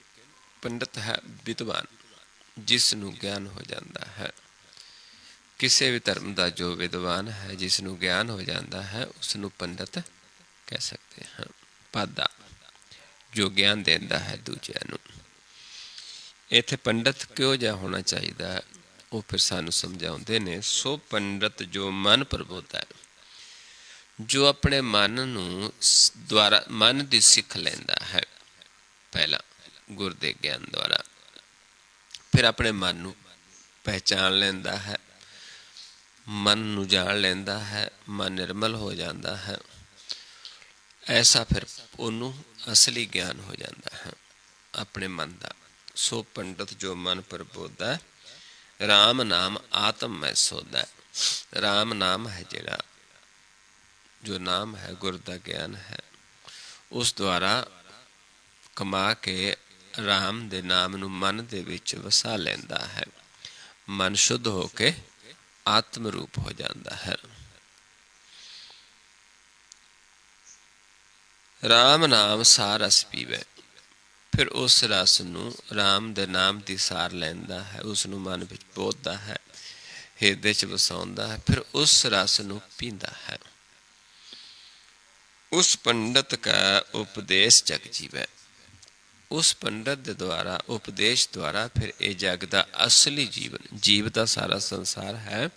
A: ਪੰਡਤ ਹੈ ਵਿਦਵਾਨ, ਜਿਸ ਨੂੰ ਗਿਆਨ ਹੋ ਜਾਂਦਾ ਹੈ। ਕਿਸੇ ਵੀ ਧਰਮ ਦਾ ਜੋ ਵਿਦਵਾਨ ਹੈ, ਜਿਸ ਨੂੰ ਗਿਆਨ ਹੋ ਜਾਂਦਾ ਹੈ, ਉਸ ਨੂੰ ਪੰਡਤ ਕਹਿ ਸਕਦੇ ਹਾਂ। ਪਾਦਾ ਜੋ ਗਿਆਨ ਦਿੰਦਾ ਹੈ ਦੂਜਿਆਂ ਨੂੰ। ਇੱਥੇ ਪੰਡਤ ਕਿਹੋ ਜਿਹਾ ਹੋਣਾ ਚਾਹੀਦਾ ਹੈ, ਉਹ ਫਿਰ ਸਾਨੂੰ ਸਮਝਾਉਂਦੇ ਨੇ। ਸੋ ਪੰਡਤ ਜੋ ਮਨ ਪ੍ਰਬੋਧੈ, ਜੋ ਆਪਣੇ ਮਨ ਨੂੰ ਦੁਆਰਾ ਮਨ ਦੀ ਸਿੱਖ ਲੈਂਦਾ ਹੈ, ਪਹਿਲਾਂ ਗੁਰ ਦੇ ਗਿਆਨ ਦੁਆਰਾ, ਫਿਰ ਆਪਣੇ ਮਨ ਨੂੰ ਪਹਿਚਾਣ ਲੈਂਦਾ ਹੈ, ਮਨ ਨੂੰ ਜਾਣ ਲੈਂਦਾ ਹੈ, ਮਨ ਨਿਰਮਲ ਹੋ ਜਾਂਦਾ ਹੈ। ਐਸਾ ਫਿਰ ਉਹਨੂੰ ਅਸਲੀ ਗਿਆਨ ਹੋ ਜਾਂਦਾ ਹੈ ਆਪਣੇ ਮਨ ਦਾ। ਸੋ ਪੰਡਤ ਜੋ ਮਨ ਪ੍ਰਬੋਧੈ, ਰਾਮ ਨਾਮ ਆਤਮ ਮੈਂ ਸੋਧੈ। ਰਾਮ ਨਾਮ ਹੈ ਜਿਹੜਾ, ਜੋ ਨਾਮ ਹੈ ਗੁਰ ਦਾ ਗਿਆਨ ਹੈ, ਉਸ ਦੁਆਰਾ ਕਮਾ ਕੇ ਰਾਮ ਦੇ ਨਾਮ ਨੂੰ ਮਨ ਦੇ ਵਿੱਚ ਵਸਾ ਲੈਂਦਾ ਹੈ। ਮਨ ਸ਼ੁੱਧ ਹੋ ਕੇ ਆਤਮ ਰੂਪ ਹੋ ਜਾਂਦਾ ਹੈ। ਰਾਮ ਨਾਮ ਸਾਰ ਰਸ ਪੀਵੇ, ਫਿਰ ਉਸ ਰਸ ਨੂੰ ਰਾਮ ਦੇ ਨਾਮ ਦੀ ਸਾਰ ਲੈਂਦਾ ਹੈ, ਉਸ ਨੂੰ ਮਨ ਵਿੱਚ ਬੋਧਦਾ ਹੈ, ਹਿਰਦੇ 'ਚ ਵਸਾਉਂਦਾ ਹੈ, ਫਿਰ ਉਸ ਰਸ ਨੂੰ ਪੀਂਦਾ ਹੈ। ਉਸ ਪੰਡਤ ਕਾ ਉਪਦੇਸ਼ ਜਗ ਜੀਵੈ। ਉਸ ਪੰਡਤ ਦੇ ਦੁਆਰਾ, ਉਪਦੇਸ਼ ਦੁਆਰਾ ਫਿਰ ਇਹ ਜਗ ਦਾ ਅਸਲੀ ਜੀਵਨ, ਜੀਵ ਦਾ ਸਾਰਾ ਸੰਸਾਰ ਹੈ,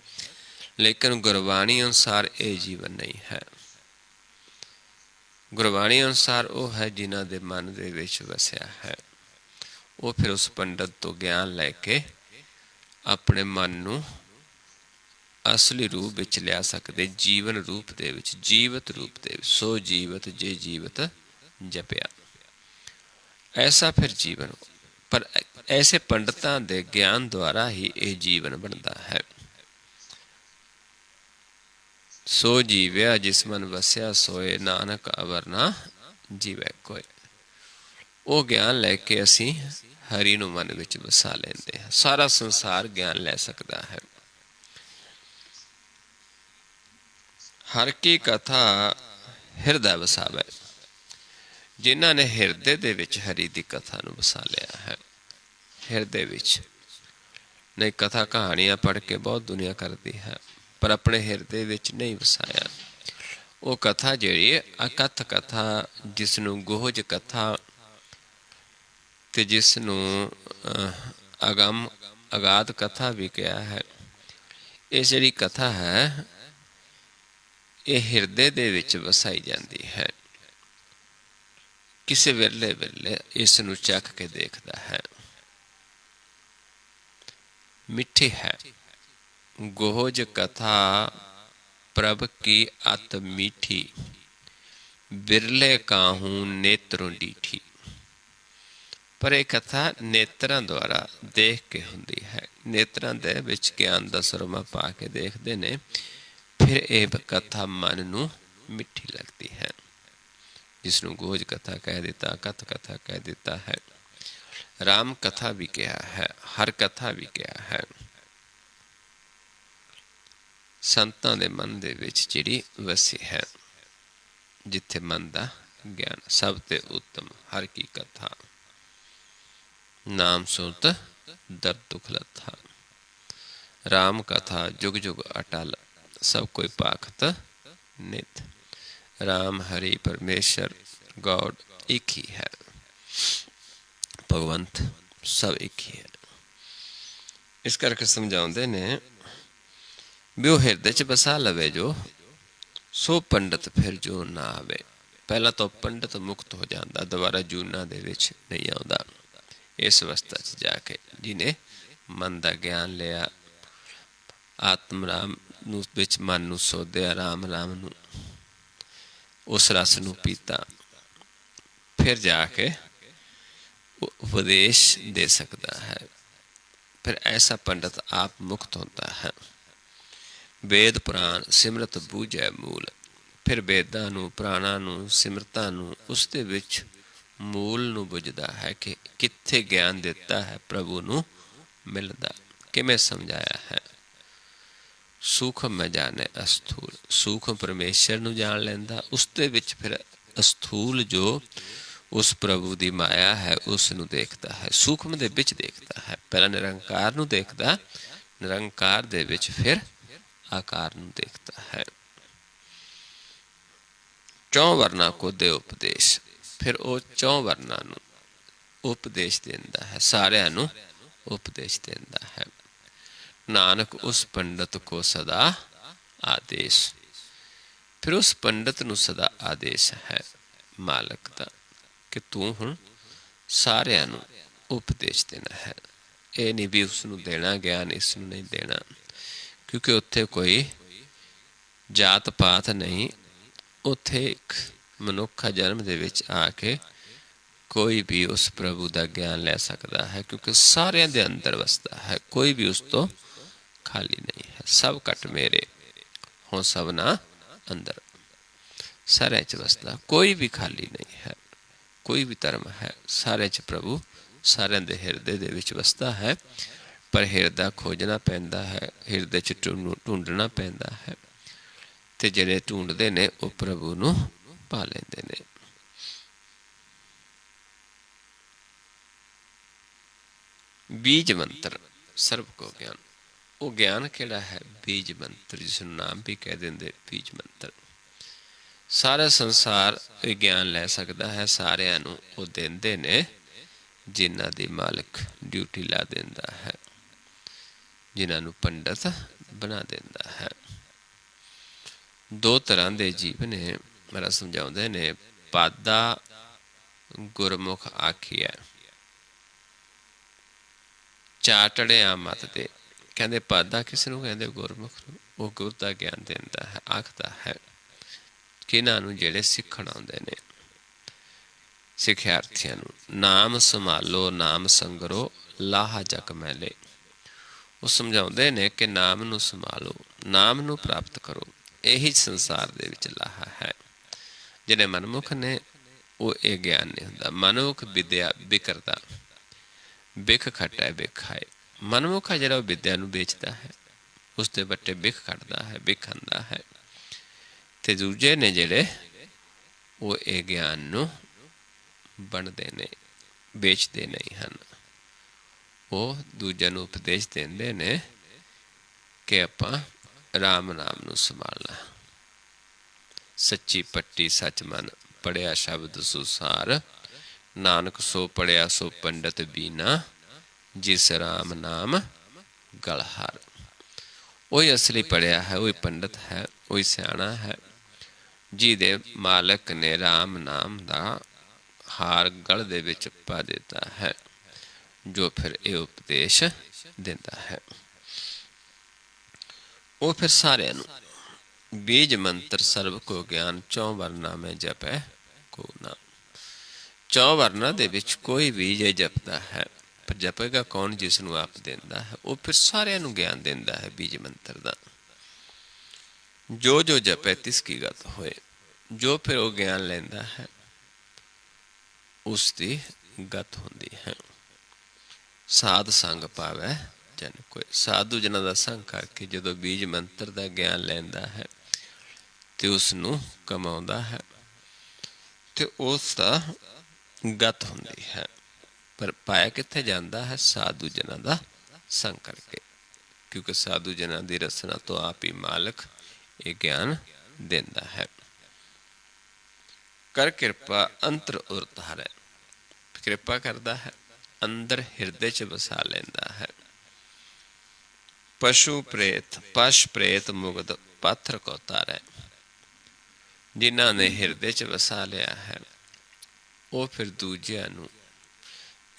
A: ਲੇਕਿਨ ਗੁਰਬਾਣੀ ਅਨੁਸਾਰ ਇਹ ਜੀਵਨ ਨਹੀਂ ਹੈ। ਗੁਰਬਾਣੀ ਅਨੁਸਾਰ ਉਹ ਹੈ ਜਿਨ੍ਹਾਂ ਦੇ ਮਨ ਦੇ ਵਿੱਚ ਵਸਿਆ ਹੈ। ਉਹ ਫਿਰ ਉਸ ਪੰਡਤ ਤੋਂ ਗਿਆਨ ਲੈ ਕੇ ਆਪਣੇ ਮਨ ਨੂੰ ਅਸਲੀ ਰੂਪ ਵਿੱਚ ਲਿਆ ਸਕਦੇ, ਜੀਵਨ ਰੂਪ ਦੇ ਵਿੱਚ, ਜੀਵਤ ਰੂਪ ਦੇ ਵਿੱਚ। ਸੋ ਜੀਵਤ ਜੇ ਜੀਵਤ ਜਪਿਆ, ਐਸਾ ਫਿਰ ਜੀਵਨ। ਪਰ ਐਸੇ ਪੰਡਤਾਂ ਦੇ ਗਿਆਨ ਦੁਆਰਾ ਹੀ ਇਹ ਜੀਵਨ ਬਣਦਾ ਹੈ। ਸੋ ਜੀਵਿਆ ਜਿਸ ਮਨ ਵਸਿਆ ਸੋਏ, ਨਾਨਕ ਅਵਰ ਨਾ ਜੀਵੈ ਕੋਇ। ਉਹ ਗਿਆਨ ਲੈ ਕੇ ਅਸੀਂ ਹਰੀ ਨੂੰ ਮਨ ਵਿੱਚ ਵਸਾ ਲੈਂਦੇ ਹਾਂ। ਸਾਰਾ ਸੰਸਾਰ ਗਿਆਨ ਲੈ ਸਕਦਾ ਹੈ। ਹਰ ਕੀ ਕਥਾ ਹਿਰਦਾ ਵਸਾਵੇ। ਜਿਨ੍ਹਾਂ ਨੇ ਹਿਰਦੇ ਦੇ ਵਿੱਚ ਹਰੀ ਦੀ ਕਥਾ ਨੂੰ ਵਸਾ ਲਿਆ ਹੈ। ਹਿਰਦੇ ਵਿੱਚ ਨਹੀਂ, ਕਥਾ ਕਹਾਣੀਆਂ ਪੜ੍ਹ ਕੇ ਬਹੁਤ ਦੁਨੀਆ ਕਰਦੀ ਹੈ, ਪਰ ਆਪਣੇ ਹਿਰਦੇ ਵਿੱਚ ਨਹੀਂ ਵਸਾਇਆ। ਉਹ ਕਥਾ ਜਿਹੜੀ ਅਕਥ ਕਥਾ, ਜਿਸ ਨੂੰ ਗੋਹਜ ਕਥਾ ਤੇ ਜਿਸ ਨੂੰ ਅਗਮ ਅਗਾਧ ਕਥਾ ਵੀ ਕਿਹਾ ਹੈ, ਇਹ ਜਿਹੜੀ ਕਥਾ ਹੈ ਇਹ ਹਿਰਦੇ ਦੇ ਵਿੱਚ ਵਸਾਈ ਜਾਂਦੀ ਹੈ। ਕਿਸੇ ਵੇਲੇ ਵੇਲੇ ਇਸ ਨੂੰ ਚੱਖ ਕੇ ਦੇਖਦਾ ਹੈ, ਮਿੱਠੀ ਹੈ। ਗੋਹਜ ਕਥਾ ਪ੍ਰਭ ਕੀ ਅਤ ਮੀਠੀ, ਬਿਰਲੇ ਕਾਹੂ ਨੇਤਰੋਂ ਡੀਠੀ। ਪਰ ਇਹ ਕਥਾ ਨੇਤਰਾਂ ਦੁਆਰਾ ਦੇਖ ਕੇ ਹੁੰਦੀ ਹੈ। ਨੇਤਰਾਂ ਦੇ ਵਿੱਚ ਗਿਆਨ ਦਾ ਸੁਰਮਾ ਪਾ ਕੇ ਦੇਖਦੇ ਨੇ, ਫਿਰ ਇਹ ਕਥਾ ਮਨ ਨੂੰ ਮਿੱਠੀ ਲੱਗਦੀ ਹੈ, ਜਿਸ ਨੂੰ ਗੋਹਜ ਕਥਾ ਕਹਿ ਦਿੱਤਾ, ਕਥ ਕਥਾ ਕਹਿ ਦਿੱਤਾ ਹੈ, ਰਾਮ ਕਥਾ ਵੀ ਕਿਹਾ ਹੈ, ਹਰ ਕਥਾ ਵੀ ਕਿਹਾ ਹੈ। ਸੰਤਾਂ ਦੇ ਮਨ ਦੇ ਵਿੱਚ ਜਿਹੜੀ ਵਸੀ ਹੈ, ਜਿੱਥੇ ਮਨ ਦਾ ਗਿਆਨ ਸਭ ਤੇ ਉੱਤਮ ਹਰ ਕੀ ਕਥਾ, ਨਾਮ ਸੁਰਤ ਦਰਦ ਦੁਖ ਲੱਥਾ। ਰਾਮ ਕਥਾ ਜੁਗ ਜੁਗ ਅਟਲ, ਸਭ ਕੋਈ ਪਾਖਤ ਨਿਤ। ਰਾਮ ਹਰੀ ਪਰਮੇਸ਼ਰ ਗੋਡ ਇੱਕ ਹੀ ਹੈ, ਭਗਵੰਤ ਸਭ ਇੱਕ ਹੀ ਹੈ। ਇਸ ਕਰਕੇ ਸਮਝਾਉਂਦੇ ਨੇ ਵੀ ਉਹ ਹਿਰਦੇ 'ਚ ਵਸਾ ਲਵੇ ਜੋ, ਸੋ ਪੰਡਤ ਫਿਰ ਜੋ ਨਾ ਆਵੇ। ਪਹਿਲਾਂ ਤਾਂ ਪੰਡਤ ਮੁਕਤ ਹੋ ਜਾਂਦਾ, ਦੁਬਾਰਾ ਜੂਨਾਂ ਦੇ ਵਿੱਚ ਨਹੀਂ ਆਉਂਦਾ। ਇਸ ਅਵਸਥਾ 'ਚ ਜਾ ਕੇ ਜਿਹਨੇ ਮਨ ਦਾ ਗਿਆਨ ਲਿਆ, ਆਤਮ ਰਾਮ ਨੂੰ ਵਿੱਚ ਮਨ ਨੂੰ ਸੋਧਿਆ, ਰਾਮ ਰਾਮ ਨੂੰ, ਉਸ ਰਸ ਨੂੰ ਪੀਤਾ, ਫਿਰ ਜਾ ਕੇ ਉਪਦੇਸ਼ ਦੇ ਸਕਦਾ ਹੈ। ਫਿਰ ਐਸਾ ਪੰਡਤ ਆਪ ਮੁਕਤ ਹੁੰਦਾ ਹੈ। ਵੇਦ ਪੁਰਾਣ ਸਿਮਰਤ ਬੂਝੈ ਮੂਲ, ਫਿਰ ਵੇਦਾਂ ਨੂੰ, ਪੁਰਾਣਾਂ ਨੂੰ, ਸਿਮਰਤਾਂ ਨੂੰ, ਉਸ ਦੇ ਵਿੱਚ ਮੂਲ ਨੂੰ ਬੁੱਝਦਾ ਹੈ ਕਿ ਕਿੱਥੇ ਗਿਆਨ ਦਿੱਤਾ ਹੈ ਪ੍ਰਭੂ ਨੂੰ ਮਿਲਦਾ, ਕਿਵੇਂ ਸਮਝਾਇਆ ਹੈ। ਸੂਖਮ ਮੈਂ ਜਾਣੇ ਅਸਥੂਲ, ਸੂਖਮ ਪਰਮੇਸ਼ਰ ਨੂੰ ਜਾਣ ਲੈਂਦਾ, ਉਸ ਦੇ ਵਿੱਚ ਫਿਰ ਅਸਥੂਲ ਜੋ ਉਸ ਪ੍ਰਭੂ ਦੀ ਮਾਇਆ ਹੈ ਉਸ ਨੂੰ ਦੇਖਦਾ ਹੈ, ਸੂਖਮ ਦੇ ਵਿੱਚ ਦੇਖਦਾ ਹੈ। ਪਹਿਲਾਂ ਨਿਰੰਕਾਰ ਨੂੰ ਦੇਖਦਾ, ਨਿਰੰਕਾਰ ਦੇ ਵਿੱਚ ਫਿਰ ਆਕਾਰ ਨੂੰ ਦੇਖਦਾ ਹੈ। ਚੌਂ ਵਰਨਾ ਕੋ ਦੇ ਉਪਦੇਸ਼, ਫਿਰ ਉਹ ਚੌਂ ਵਰਨਾ ਨੂੰ ਉਪਦੇਸ਼ ਦਿੰਦਾ ਹੈ, ਸਾਰਿਆਂ ਨੂੰ ਉਪਦੇਸ਼ ਦਿੰਦਾ ਹੈ। ਨਾਨਕ ਉਸ ਪੰਡਤ ਕੋ ਸਦਾ ਆਦੇਸ਼, ਫਿਰ ਉਸ ਪੰਡਤ ਨੂੰ ਸਦਾ ਆਦੇਸ਼ ਹੈ ਮਾਲਕ ਦਾ ਕਿ ਤੂੰ ਹੁਣ ਸਾਰਿਆਂ ਨੂੰ ਉਪਦੇਸ਼ ਦੇਣਾ ਹੈ। ਇਹ ਨਹੀਂ ਵੀ ਉਸ ਨੂੰ ਦੇਣਾ ਗਿਆਨ, ਇਸ ਨੂੰ ਨਹੀਂ ਦੇਣਾ, ਕਿਉਂਕਿ ਉੱਥੇ ਕੋਈ ਜਾਤ ਪਾਤ ਨਹੀਂ। ਉੱਥੇ ਇੱਕ ਮਨੁੱਖਾ ਜਨਮ ਦੇ ਵਿੱਚ ਆ ਕੇ ਕੋਈ ਵੀ ਉਸ ਪ੍ਰਭੂ ਦਾ ਗਿਆਨ ਲੈ ਸਕਦਾ ਹੈ, ਕਿਉਂਕਿ ਸਾਰਿਆਂ ਦੇ ਅੰਦਰ ਵਸਦਾ ਹੈ, ਕੋਈ ਵੀ ਉਸ ਤੋਂ ਖਾਲੀ ਨਹੀਂ ਹੈ। ਸਭ ਘਟ ਮੇਰੇ ਹੁਣ ਸਭਨਾ ਅੰਦਰ, ਸਾਰਿਆਂ 'ਚ ਵਸਦਾ, ਕੋਈ ਵੀ ਖਾਲੀ ਨਹੀਂ ਹੈ। ਕੋਈ ਵੀ ਧਰਮ ਹੈ, ਸਾਰਿਆਂ 'ਚ ਪ੍ਰਭੂ ਸਾਰਿਆਂ ਦੇ ਹਿਰਦੇ ਦੇ ਵਿੱਚ ਵਸਦਾ ਹੈ। ਪਰ ਹਿਰਦਾ ਖੋਜਣਾ ਪੈਂਦਾ ਹੈ, ਹਿਰਦੇ 'ਚ ਢੂੰਡਣਾ ਪੈਂਦਾ ਹੈ, ਤੇ ਜਿਹੜੇ ਢੂੰਡਦੇ ਨੇ ਉਹ ਪ੍ਰਭੂ ਨੂੰ ਪਾ ਲੈਂਦੇ ਨੇ। ਬੀਜ ਮੰਤਰ ਸਰਬ ਕੋ ਗਿਆਨ, ਉਹ ਗਿਆਨ ਕਿਹੜਾ ਹੈ? ਬੀਜ ਮੰਤਰ, ਜਿਸ ਨੂੰ ਨਾਮ ਵੀ ਕਹਿ ਦਿੰਦੇ ਬੀਜ ਮੰਤਰ। ਸਾਰਾ ਸੰਸਾਰ ਇਹ ਗਿਆਨ ਲੈ ਸਕਦਾ ਹੈ, ਸਾਰਿਆਂ ਨੂੰ ਉਹ ਦਿੰਦੇ ਨੇ ਜਿਨ੍ਹਾਂ ਦੀ ਮਾਲਕ ਡਿਊਟੀ ਲਾ ਦਿੰਦਾ ਹੈ, ਜਿਨ੍ਹਾਂ ਨੂੰ ਪੰਡਤ ਬਣਾ ਦਿੰਦਾ ਹੈ। ਦੋ ਤਰ੍ਹਾਂ ਦੇ ਜੀਵ ਨੇ, ਮੇਰਾ ਸਮਝਾਉਂਦੇ ਨੇ, ਪਾਦਾ ਗੁਰਮੁਖ ਆਖੀਐ, ਚਾਟੜਿਆ ਮਤ ਦੇ। ਕਹਿੰਦੇ ਪਾਦਾ ਕਿਸ ਨੂੰ ਕਹਿੰਦੇ? ਗੁਰਮੁਖ ਨੂੰ। ਉਹ ਗੁਰ ਦਾ ਗਿਆਨ ਦਿੰਦਾ ਹੈ, ਆਖਦਾ ਹੈ ਕਿਹਨਾਂ ਨੂੰ? ਜਿਹੜੇ ਸਿੱਖਣ ਆਉਂਦੇ ਨੇ, ਸਿੱਖਿਆਰਥੀਆਂ ਨੂੰ। ਨਾਮ ਸੰਭਾਲੋ ਨਾਮ ਸੰਗਰੋ, ਲਾਹਾ ਜਗ ਮੈਲੇ। ਉਹ ਸਮਝਾਉਂਦੇ ਨੇ ਕਿ ਨਾਮ ਨੂੰ ਸੰਭਾਲੋ, ਨਾਮ ਨੂੰ ਪ੍ਰਾਪਤ ਕਰੋ, ਇਹੀ ਸੰਸਾਰ ਦੇ ਵਿੱਚ ਲਾਹਾ ਹੈ। ਜਿਹੜੇ ਮਨਮੁਖ ਨੇ ਉਹ ਇਹ ਗਿਆਨ ਨਹੀਂ ਹੁੰਦਾ। ਮਨਮੁਖ ਵਿਦਿਆ ਵਿਕਰਦਾ, ਬਿਖ ਖੱਟੈ ਬਿਖ ਖਾਏ। ਮਨਮੁਖ ਹੈ ਜਿਹੜਾ ਉਹ ਵਿਦਿਆ ਨੂੰ ਵੇਚਦਾ ਹੈ, ਉਸ ਦੇ ਵੱਟੇ ਬਿਖ ਖੱਟਦਾ ਹੈ, ਬਿਖ ਖਾਂਦਾ ਹੈ। ਤੇ ਦੂਜੇ ਨੇ ਜਿਹੜੇ ਉਹ ਇਹ ਗਿਆਨ ਨੂੰ ਬਣਦੇ ਨੇ, ਵੇਚਦੇ ਨਹੀਂ ਹਨ। ਉਹ ਦੂਜਿਆਂ ਨੂੰ ਉਪਦੇਸ਼ ਦਿੰਦੇ ਨੇ ਕਿ ਆਪਾਂ ਰਾਮ ਨਾਮ ਨੂੰ ਸੰਭਾਲਣਾ। ਸੱਚੀ ਪੱਟੀ ਸੱਚ ਮਨ ਪੜਿਆ ਸ਼ਬਦ ਸੁਸਾਰ, ਨਾਨਕ ਸੋ ਪੜਿਆ ਸੋ ਪੰਡਤ ਬੀਨਾ, ਜਿਸ ਰਾਮ ਨਾਮ ਗਲਹਾਰ। ਉਹੀ ਅਸਲੀ ਪੜ੍ਹਿਆ ਹੈ, ਉਹੀ ਪੰਡਤ ਹੈ, ਉਹੀ ਸਿਆਣਾ ਹੈ, ਜਿਹਦੇ ਮਾਲਕ ਨੇ ਰਾਮ ਨਾਮ ਦਾ ਹਾਰ ਗਲ ਦੇ ਵਿੱਚ ਪਾ ਦਿੱਤਾ ਹੈ, ਜੋ ਫਿਰ ਇਹ ਉਪਦੇਸ਼ ਦਿੰਦਾ ਹੈ। ਉਹ ਫਿਰ ਸਾਰਿਆਂ ਨੂੰ ਬੀਜ ਮੰਤਰ ਸਰਬ ਕੋ ਗਿਆਨ, ਚੌ ਵਰਨਾ ਮੈਂ ਜਪੈ ਕੋ ਨਾਮ। ਚੌ ਵਰਨਾ ਦੇ ਵਿੱਚ ਕੋਈ ਵੀ ਜੇ ਜਪਦਾ ਹੈ, ਪਰ ਜਪੇਗਾ ਕੌਣ? ਜਿਸ ਨੂੰ ਆਪ ਦਿੰਦਾ ਹੈ। ਉਹ ਫਿਰ ਸਾਰਿਆਂ ਨੂੰ ਗਿਆਨ ਦਿੰਦਾ ਹੈ ਬੀਜ ਮੰਤਰ ਦਾ। ਜੋ ਜੋ ਜਪੈ ਤਿਸ ਕੀ ਗਤ ਹੋਏ। ਜੋ ਫਿਰ ਉਹ ਗਿਆਨ ਲੈਂਦਾ ਹੈ ਉਸ ਦੀ ਗਤ ਹੁੰਦੀ ਹੈ। ਸਾਧ ਸੰਗ ਪਾਵੈ ਜਨ ਕੋਇ। ਸਾਧੂ ਜਨਾਂ ਦਾ ਸੰਗ ਕਰਕੇ ਜਦੋਂ ਬੀਜ ਮੰਤਰ ਦਾ ਗਿਆਨ ਲੈਂਦਾ ਹੈ ਤੇ ਉਸ ਨੂੰ ਕਮਾਉਂਦਾ ਹੈ ਤੇ ਉਸ ਦਾ ਗਤ ਹੁੰਦੀ ਹੈ। ਪਰ ਪਾਇਆ ਕਿੱਥੇ ਜਾਂਦਾ ਹੈ? ਸਾਧੂ ਜਨਾਂ ਦਾ ਸੰਗ ਕਰਕੇ, ਕਿਉਂਕਿ ਸਾਧੂ ਜਨਾਂ ਦੀ ਰਸਨਾ ਤੋਂ ਆਪ ਹੀ ਮਾਲਕ ਇਹ ਗਿਆਨ ਦਿੰਦਾ ਹੈ। ਕਰ ਕਿਰਪਾ ਅੰਤਰ ਉਰ ਧਾਰੈ। ਕਿਰਪਾ ਕਰਦਾ ਹੈ, ਅੰਦਰ ਹਿਰਦੇ 'ਚ ਵਸਾ ਲੈਂਦਾ ਹੈ। ਪਸ਼ੂ ਪ੍ਰੇਤ ਪਸ਼ ਪ੍ਰੇਤ ਮੁਗਧ ਪਾਥਰ ਕੋ ਤਾਰੈ। ਜਿਨ੍ਹਾਂ ਨੇ ਹਿਰਦੇ 'ਚ ਵਸਾ ਲਿਆ ਹੈ ਉਹ ਫਿਰ ਦੂਜਿਆਂ ਨੂੰ,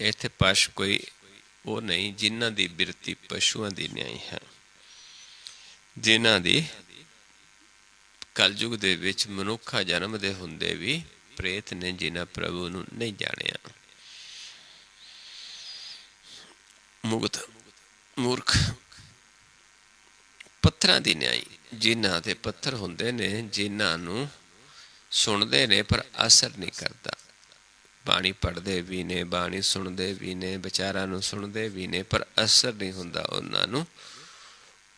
A: ਇੱਥੇ ਪਸ਼ ਕੋਈ ਉਹ ਨਹੀਂ ਜਿਨ੍ਹਾਂ ਦੀ ਬਿਰਤੀ ਪਸ਼ੂਆਂ ਦੀ ਨਹੀਂ ਹੈ, ਜਿਨ੍ਹਾਂ ਦੀ ਕਲਯੁਗ ਦੇ ਵਿੱਚ ਮਨੁੱਖਾ ਜਨਮ ਦੇ ਹੁੰਦੇ ਵੀ ਪ੍ਰੇਤ ਨੇ, ਜਿਨ੍ਹਾਂ ਪ੍ਰਭੂ ਨੂੰ ਨਹੀਂ ਜਾਣਿਆ। ਮੁਗਧ ਮੂਰਖ ਪੱਥਰਾਂ ਦੀ ਨਿਆਈ, ਜਿਨ੍ਹਾਂ ਦੇ ਪੱਥਰ ਹੁੰਦੇ ਨੇ, ਜਿਨ੍ਹਾਂ ਨੂੰ ਸੁਣਦੇ ਨੇ ਪਰ ਅਸਰ ਨਹੀਂ ਕਰਦਾ। ਬਾਣੀ ਪੜ੍ਹਦੇ ਵੀ ਨੇ, ਬਾਣੀ ਸੁਣਦੇ ਵੀ ਨੇ, ਵਿਚਾਰਾਂ ਨੂੰ ਸੁਣਦੇ ਵੀ ਨੇ, ਪਰ ਅਸਰ ਨਹੀਂ ਹੁੰਦਾ ਉਹਨਾਂ ਨੂੰ।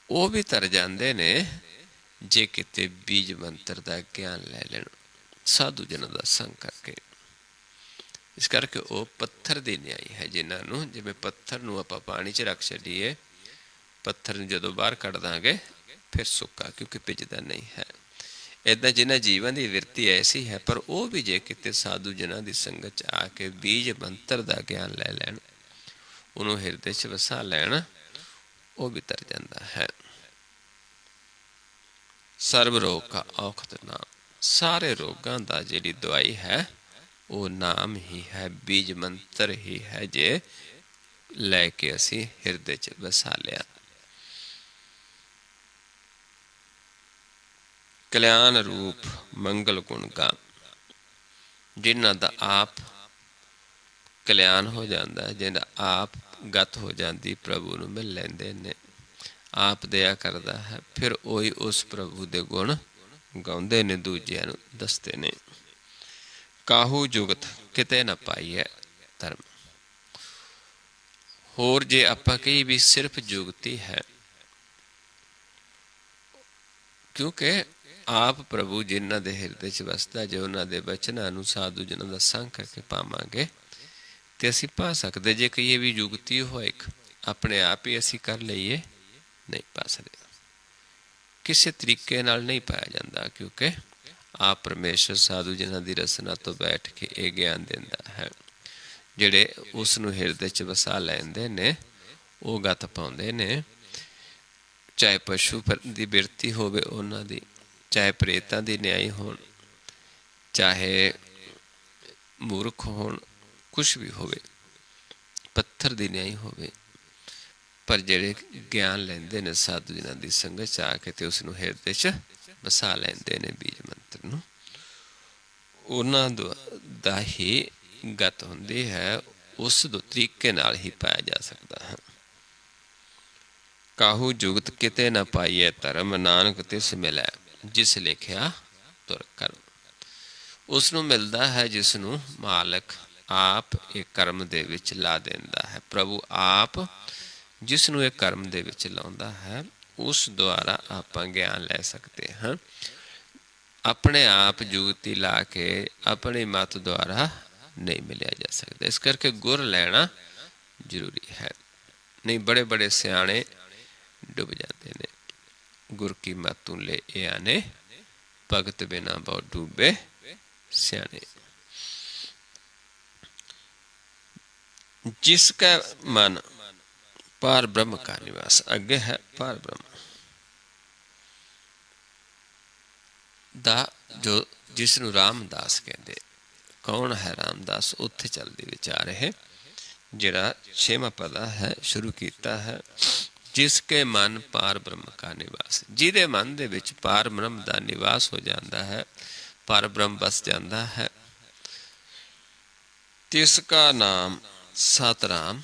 A: ਉਹ ਵੀ ਤਰ ਜਾਂਦੇ ਨੇ ਜੇ ਕਿਤੇ ਬੀਜ ਮੰਤਰ ਦਾ ਗਿਆਨ ਲੈ ਲੈਣ ਸਾਧੂ ਜਨਾਂ ਦਾ ਸੰਗ ਕਰਕੇ। ਇਸ ਕਰਕੇ ਉਹ ਪੱਥਰ ਦੀ ਨਿਆਈ ਹੈ, ਜਿਨ੍ਹਾਂ ਨੂੰ, ਜਿਵੇਂ ਪੱਥਰ ਨੂੰ ਆਪਾਂ ਪਾਣੀ 'ਚ ਰੱਖ ਛੱਡੀਏ, ਪੱਥਰ ਨੂੰ ਜਦੋਂ ਬਾਹਰ ਕੱਢ ਦਾਂਗੇ ਫਿਰ ਸੁੱਕਾ, ਕਿਉਂਕਿ ਭਿੱਜਦਾ ਨਹੀਂ ਹੈ। ਇੱਦਾਂ ਜਿਨ੍ਹਾਂ ਜੀਵਨ ਦੀ ਵਿਰਤੀ ਐਸੀ ਹੈ, ਪਰ ਉਹ ਵੀ ਜੇ ਕਿਤੇ ਸਾਧੂ ਜਨਾਂ ਦੀ ਸੰਗਤ 'ਚ ਆ ਕੇ ਬੀਜ ਮੰਤਰ ਦਾ ਗਿਆਨ ਲੈ ਲੈਣ, ਉਹਨੂੰ ਹਿਰਦੇ 'ਚ ਵਸਾ ਲੈਣ, ਉਹ ਵੀ ਤਰ ਜਾਂਦਾ ਹੈ। ਸਰਬ ਰੋਗ ਕਾ ਔਖਦ ਨਾਮ। ਸਾਰੇ ਰੋਗਾਂ ਦਾ ਜਿਹੜੀ ਦਵਾਈ ਹੈ ਉਹ ਨਾਮ ਹੀ ਹੈ, ਬੀਜ ਮੰਤਰ ਹੀ ਹੈ, ਜੇ ਲੈ ਕੇ ਅਸੀਂ ਹਿਰਦੇ 'ਚ ਵਸਾ ਲਿਆ। ਕਲਿਆਣ ਰੂਪ ਮੰਗਲ ਗੁਣ ਗਾਮ। ਜਿਨ੍ਹਾਂ ਦਾ ਆਪ ਕਲਿਆਣ ਹੋ ਜਾਂਦਾ, ਜਿਹਦਾ ਆਪ ਗਤ ਹੋ ਜਾਂਦੀ, ਪ੍ਰਭੂ ਨੂੰ ਮਿਲ ਲੈਂਦੇ ਨੇ, ਆਪ ਦਇਆ ਕਰਦਾ ਹੈ, ਫਿਰ ਉਹੀ ਉਸ ਪ੍ਰਭੂ ਦੇ ਗੁਣ ਗਾਉਂਦੇ ਨੇ, ਦੂਜਿਆਂ ਨੂੰ ਦੱਸਦੇ ਨੇ। ਕਾਹੂ ਜੁਗਤ ਕਿਤੇ ਨਾ ਪਾਈਐ ਧਰਮ। ਹੋਰ ਜੇ ਆਪਾਂ ਕਹੀ ਵੀ ਸਿਰਫ ਜੁਗਤੀ ਹੈ, ਕਿਉਂਕਿ ਆਪ ਪ੍ਰਭੂ ਜਿਨ੍ਹਾਂ ਦੇ ਹਿਰਦੇ 'ਚ ਵਸਦਾ, ਜੇ ਉਹਨਾਂ ਦੇ ਬਚਨਾਂ ਨੂੰ ਸਾਧੂ ਜਨਾਂ ਦਾ ਸੰਗ ਕਰਕੇ ਪਾਵਾਂਗੇ ਤੇ ਅਸੀਂ ਪਾ ਸਕਦੇ। ਜੇ ਕਹੀਏ ਵੀ ਜੁਗਤੀ ਹੋਏ ਆਪਣੇ ਆਪ ਹੀ ਅਸੀਂ ਕਰ ਲਈਏ, ਨਹੀਂ ਪਾ ਸਕਦੇ, ਕਿਸੇ ਤਰੀਕੇ ਨਾਲ ਨਹੀਂ ਪਾਇਆ ਜਾਂਦਾ, ਕਿਉਂਕਿ ਆਪ ਪਰਮੇਸ਼ਰ ਸਾਧੂ ਜਨਾਂ ਦੀ ਰਸਨਾ ਤੋਂ ਬੈਠ ਕੇ ਇਹ ਗਿਆਨ ਦਿੰਦਾ ਹੈ। ਜਿਹੜੇ ਉਸ ਨੂੰ ਹਿਰਦੇ 'ਚ ਵਸਾ ਲੈਂਦੇ ਨੇ ਉਹ ਗਤ ਪਾਉਂਦੇ ਨੇ, ਚਾਹੇ ਪਸ਼ੂ ਦੀ ਬਿਰਤੀ ਹੋਵੇ ਉਹਨਾਂ ਦੀ, ਚਾਹੇ ਪ੍ਰੇਤਾਂ ਦੀ ਨਿਆਈ ਹੋਣ, ਚਾਹੇ ਮੂਰਖ ਹੋਣ, ਕੁਛ ਵੀ ਹੋਵੇ, ਪੱਥਰ ਦੀ ਨਿਆਈ ਹੋਵੇ, ਪਰ ਜਿਹੜੇ ਗਿਆਨ ਲੈਂਦੇ ਨੇ ਸਾਧੂ ਜਨਾਂ ਦੀ ਸੰਗਤ 'ਚ ਆ ਕੇ ਤੇ ਉਸ ਨੂੰ ਹਿਰਦੇ 'ਚ ਵਸਾ ਲੈਂਦੇ ਨੇ ਬੀਜ ਮੰਤਰ ਨੂੰ, ਉਹਨਾਂ ਦਾ ਹੀ ਗਤ ਹੁੰਦੀ ਹੈ, ਉਸ ਤਰੀਕੇ ਨਾਲ ਹੀ ਪਾਇਆ ਜਾ ਸਕਦਾ ਹੈ। ਕਾਹੂ ਜੁਗਤ ਕਿਤੇ ਨਾ ਪਾਈਐ ਧਰਮ, ਨਾਨਕ ਤਿਸ ਮਿਲੈ ਜਿਸ ਲਿਖਿਆ ਤੁਰ ਕਰਮ। ਉਸ ਨੂੰ ਮਿਲਦਾ ਹੈ ਜਿਸ ਨੂੰ ਮਾਲਕ ਆਪ ਇਹ ਕਰਮ ਦੇ ਵਿੱਚ ਲਾ ਦਿੰਦਾ ਹੈ। ਪ੍ਰਭੂ ਆਪ ਜਿਸ ਨੂੰ ਇਹ ਕਰਮ ਦੇ ਵਿੱਚ ਲਾਉਂਦਾ ਹੈ, ਉਸ ਦੁਆਰਾ ਆਪਾਂ ਗਿਆਨ ਲੈ ਸਕਦੇ ਹਾਂ। ਆਪਣੇ ਆਪ ਜੁਗਤੀ ਲਾ ਕੇ ਆਪਣੀ ਮੱਤ ਦੁਆਰਾ नहीं मिलिया जा सकता। इस करके गुर लेना जरूरी है, नहीं बड़े बड़े सियाणे डुब जाते ने। गुर की मातू ले ए आने, भगत बिना बहुत डूबे सियाणे। जिसका मन पार ब्रह्म का निवास, अगे है पार ब्रह्म दा जो जिसनू रामदास कहते। कौन है रामदास? उत्थे चलदी विचार है जिहड़ा 6वां पदा है शुरू किया है। जिसके मन पार ब्रह्म का निवास, जिहदे मन दे विच पार ब्रह्म का निवास हो जाता है, पार ब्रह्म बस जाता है, तिसका नाम सतराम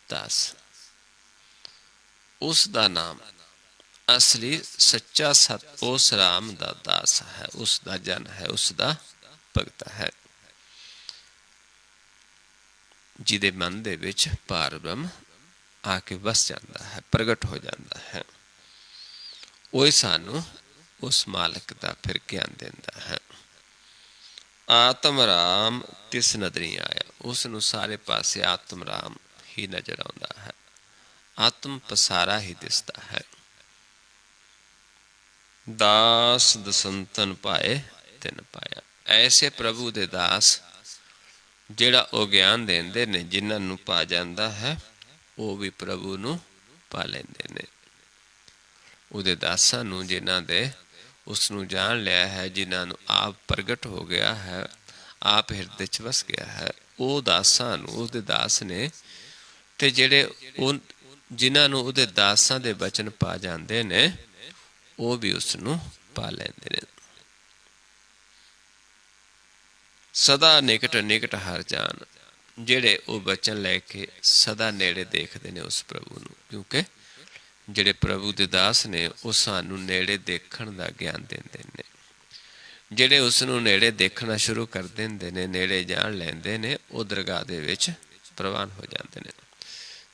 A: दास। उसका नाम असली सच्चा सत उस राम दा दास है, उसका जन है, उसका भगत है। जिहदे मन दे विच पार ब्रह्म आके बस जाता है, प्रगट हो जाता है, वही सानू उस मालिक का फिर ज्ञान देता है। आत्म राम तिस नदरी आया, उसनू सारे पासे आत्म राम ही नजर आता है, आत्म पसारा ही दिसता है। दास दसंतन पाए तिन पाया, ऐसे प्रभु दे दास जिहड़ा वो ज्ञान देंदे ने, जिन्हां नू पा जांदा है वो भी प्रभु नू पा लेंदे ने। उहदे दासां नू जिन्हां दे उसनू जान लिया है, जिन्हां नू आप प्रगट हो गया है, आप हिरदे च वस गया है, वो दासां नू उहदे दास ने ते जिहड़े जिन्हां नू उहदे दासां दे बचन पा जांदे ने वो भी उसनू पा लेंदे ने। सदा निकट निकट हर जान, जिहड़े वो बचन लैके सदा नेड़े देखते ने उस प्रभु नू, क्योंकि जिहड़े प्रभु दे दास ने वो सानू नेड़े देखण दा ज्ञान देंदे ने। जिहड़े उसनू नेड़े देखना शुरू कर देंदे ने, नेड़े जान लैंदे ने, वो दरगाह दे विच प्रवान हो जाते ने।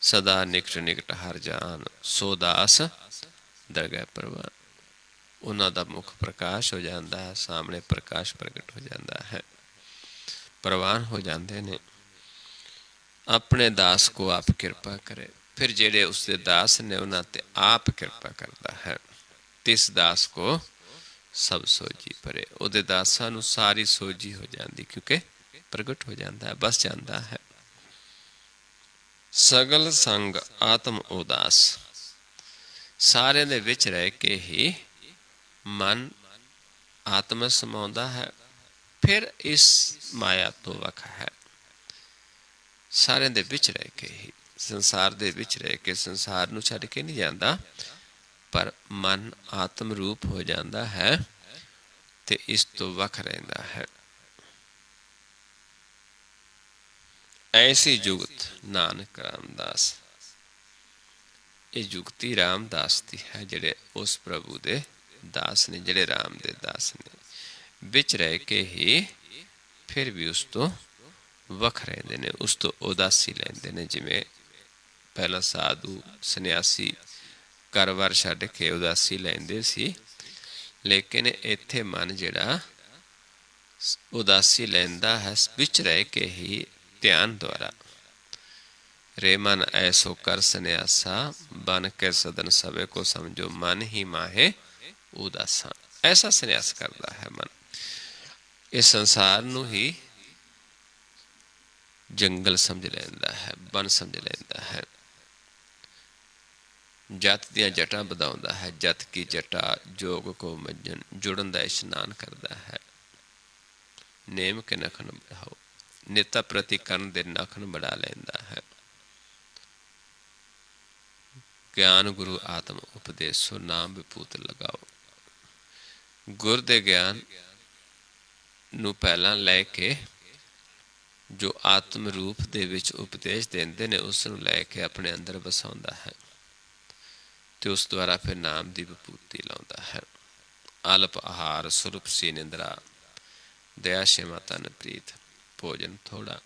A: सदा निकट निकट हर जान, सो दास दरगाह प्रवान। उन्हां दा मुख प्रकाश हो जाता है, सामने प्रकाश प्रगट हो जाता है, प्रवान हो जाते ने। अपने दास को आप कृपा करे, फिर जेड़े उसके दास ने उन्हां ते आप कृपा करता है। तिस दास को सब सोजी परे, उहदे दासां नू सारी सोजी हो जाती, क्योंकि प्रगट हो जाता है, बस जाता है। सगल संग आत्म उदास, सारे दे विच रह के ही मन आत्मा समाउंदा है, फिर इस माया तो वख है। सारे दे विच रह के ही, संसार दे विच रह के, संसार नू छड्ड के नहीं जाता, पर मन आत्म रूप हो जाता है ते इस तो वख रहिंदा है। ऐसी जुगत नानक रामदास, ये जुगती रामदास दी है, जिहड़े उस प्रभु दे दास ने, जिहड़े राम दे दास ने, विच रह के ही फिर भी उस तो वख रहिंदे ने, उस तो उदासी लैंदे ने। जिवें पहला साधु सन्यासी घर बार छड्ड के उदासी लैंदे सी, लेकिन इत्थे मन जिहड़ा उदासी लैंदा है विच रह के ही ध्यान द्वारा। रे मन ऐसो कर सन्यासा, बन के सदन सबे को समझो, मन ही माहे उदासा। ऐसा सन्यास करता है मन, इस संसार नू ही जंगल समझ लैंदा है, बन समझ लैंदा है। जत दियां जटा बधाउंदा है, जत की जटा जोग को मज्जन, जुड़न दा इशनान करता है। नेम के नखन बढ़ाओ, निता प्रति करण दे नखन बढ़ा लैंदा है। ज्ञान गुरु आत्म उपदेसो, नाम विभूत लगाओ। गुर दे ज्ञान नू पहला लैके जो आत्म रूप दे विच उपदेश देंदे ने, उस नू लैके अपने अंदर बसाउंदा है ते उस द्वारा फिर नाम दी विभूति लाउंदा है। अल्प आहार सुरप सी निंद्रा, दया क्षमा तन प्रीत, भोजन थोड़ा।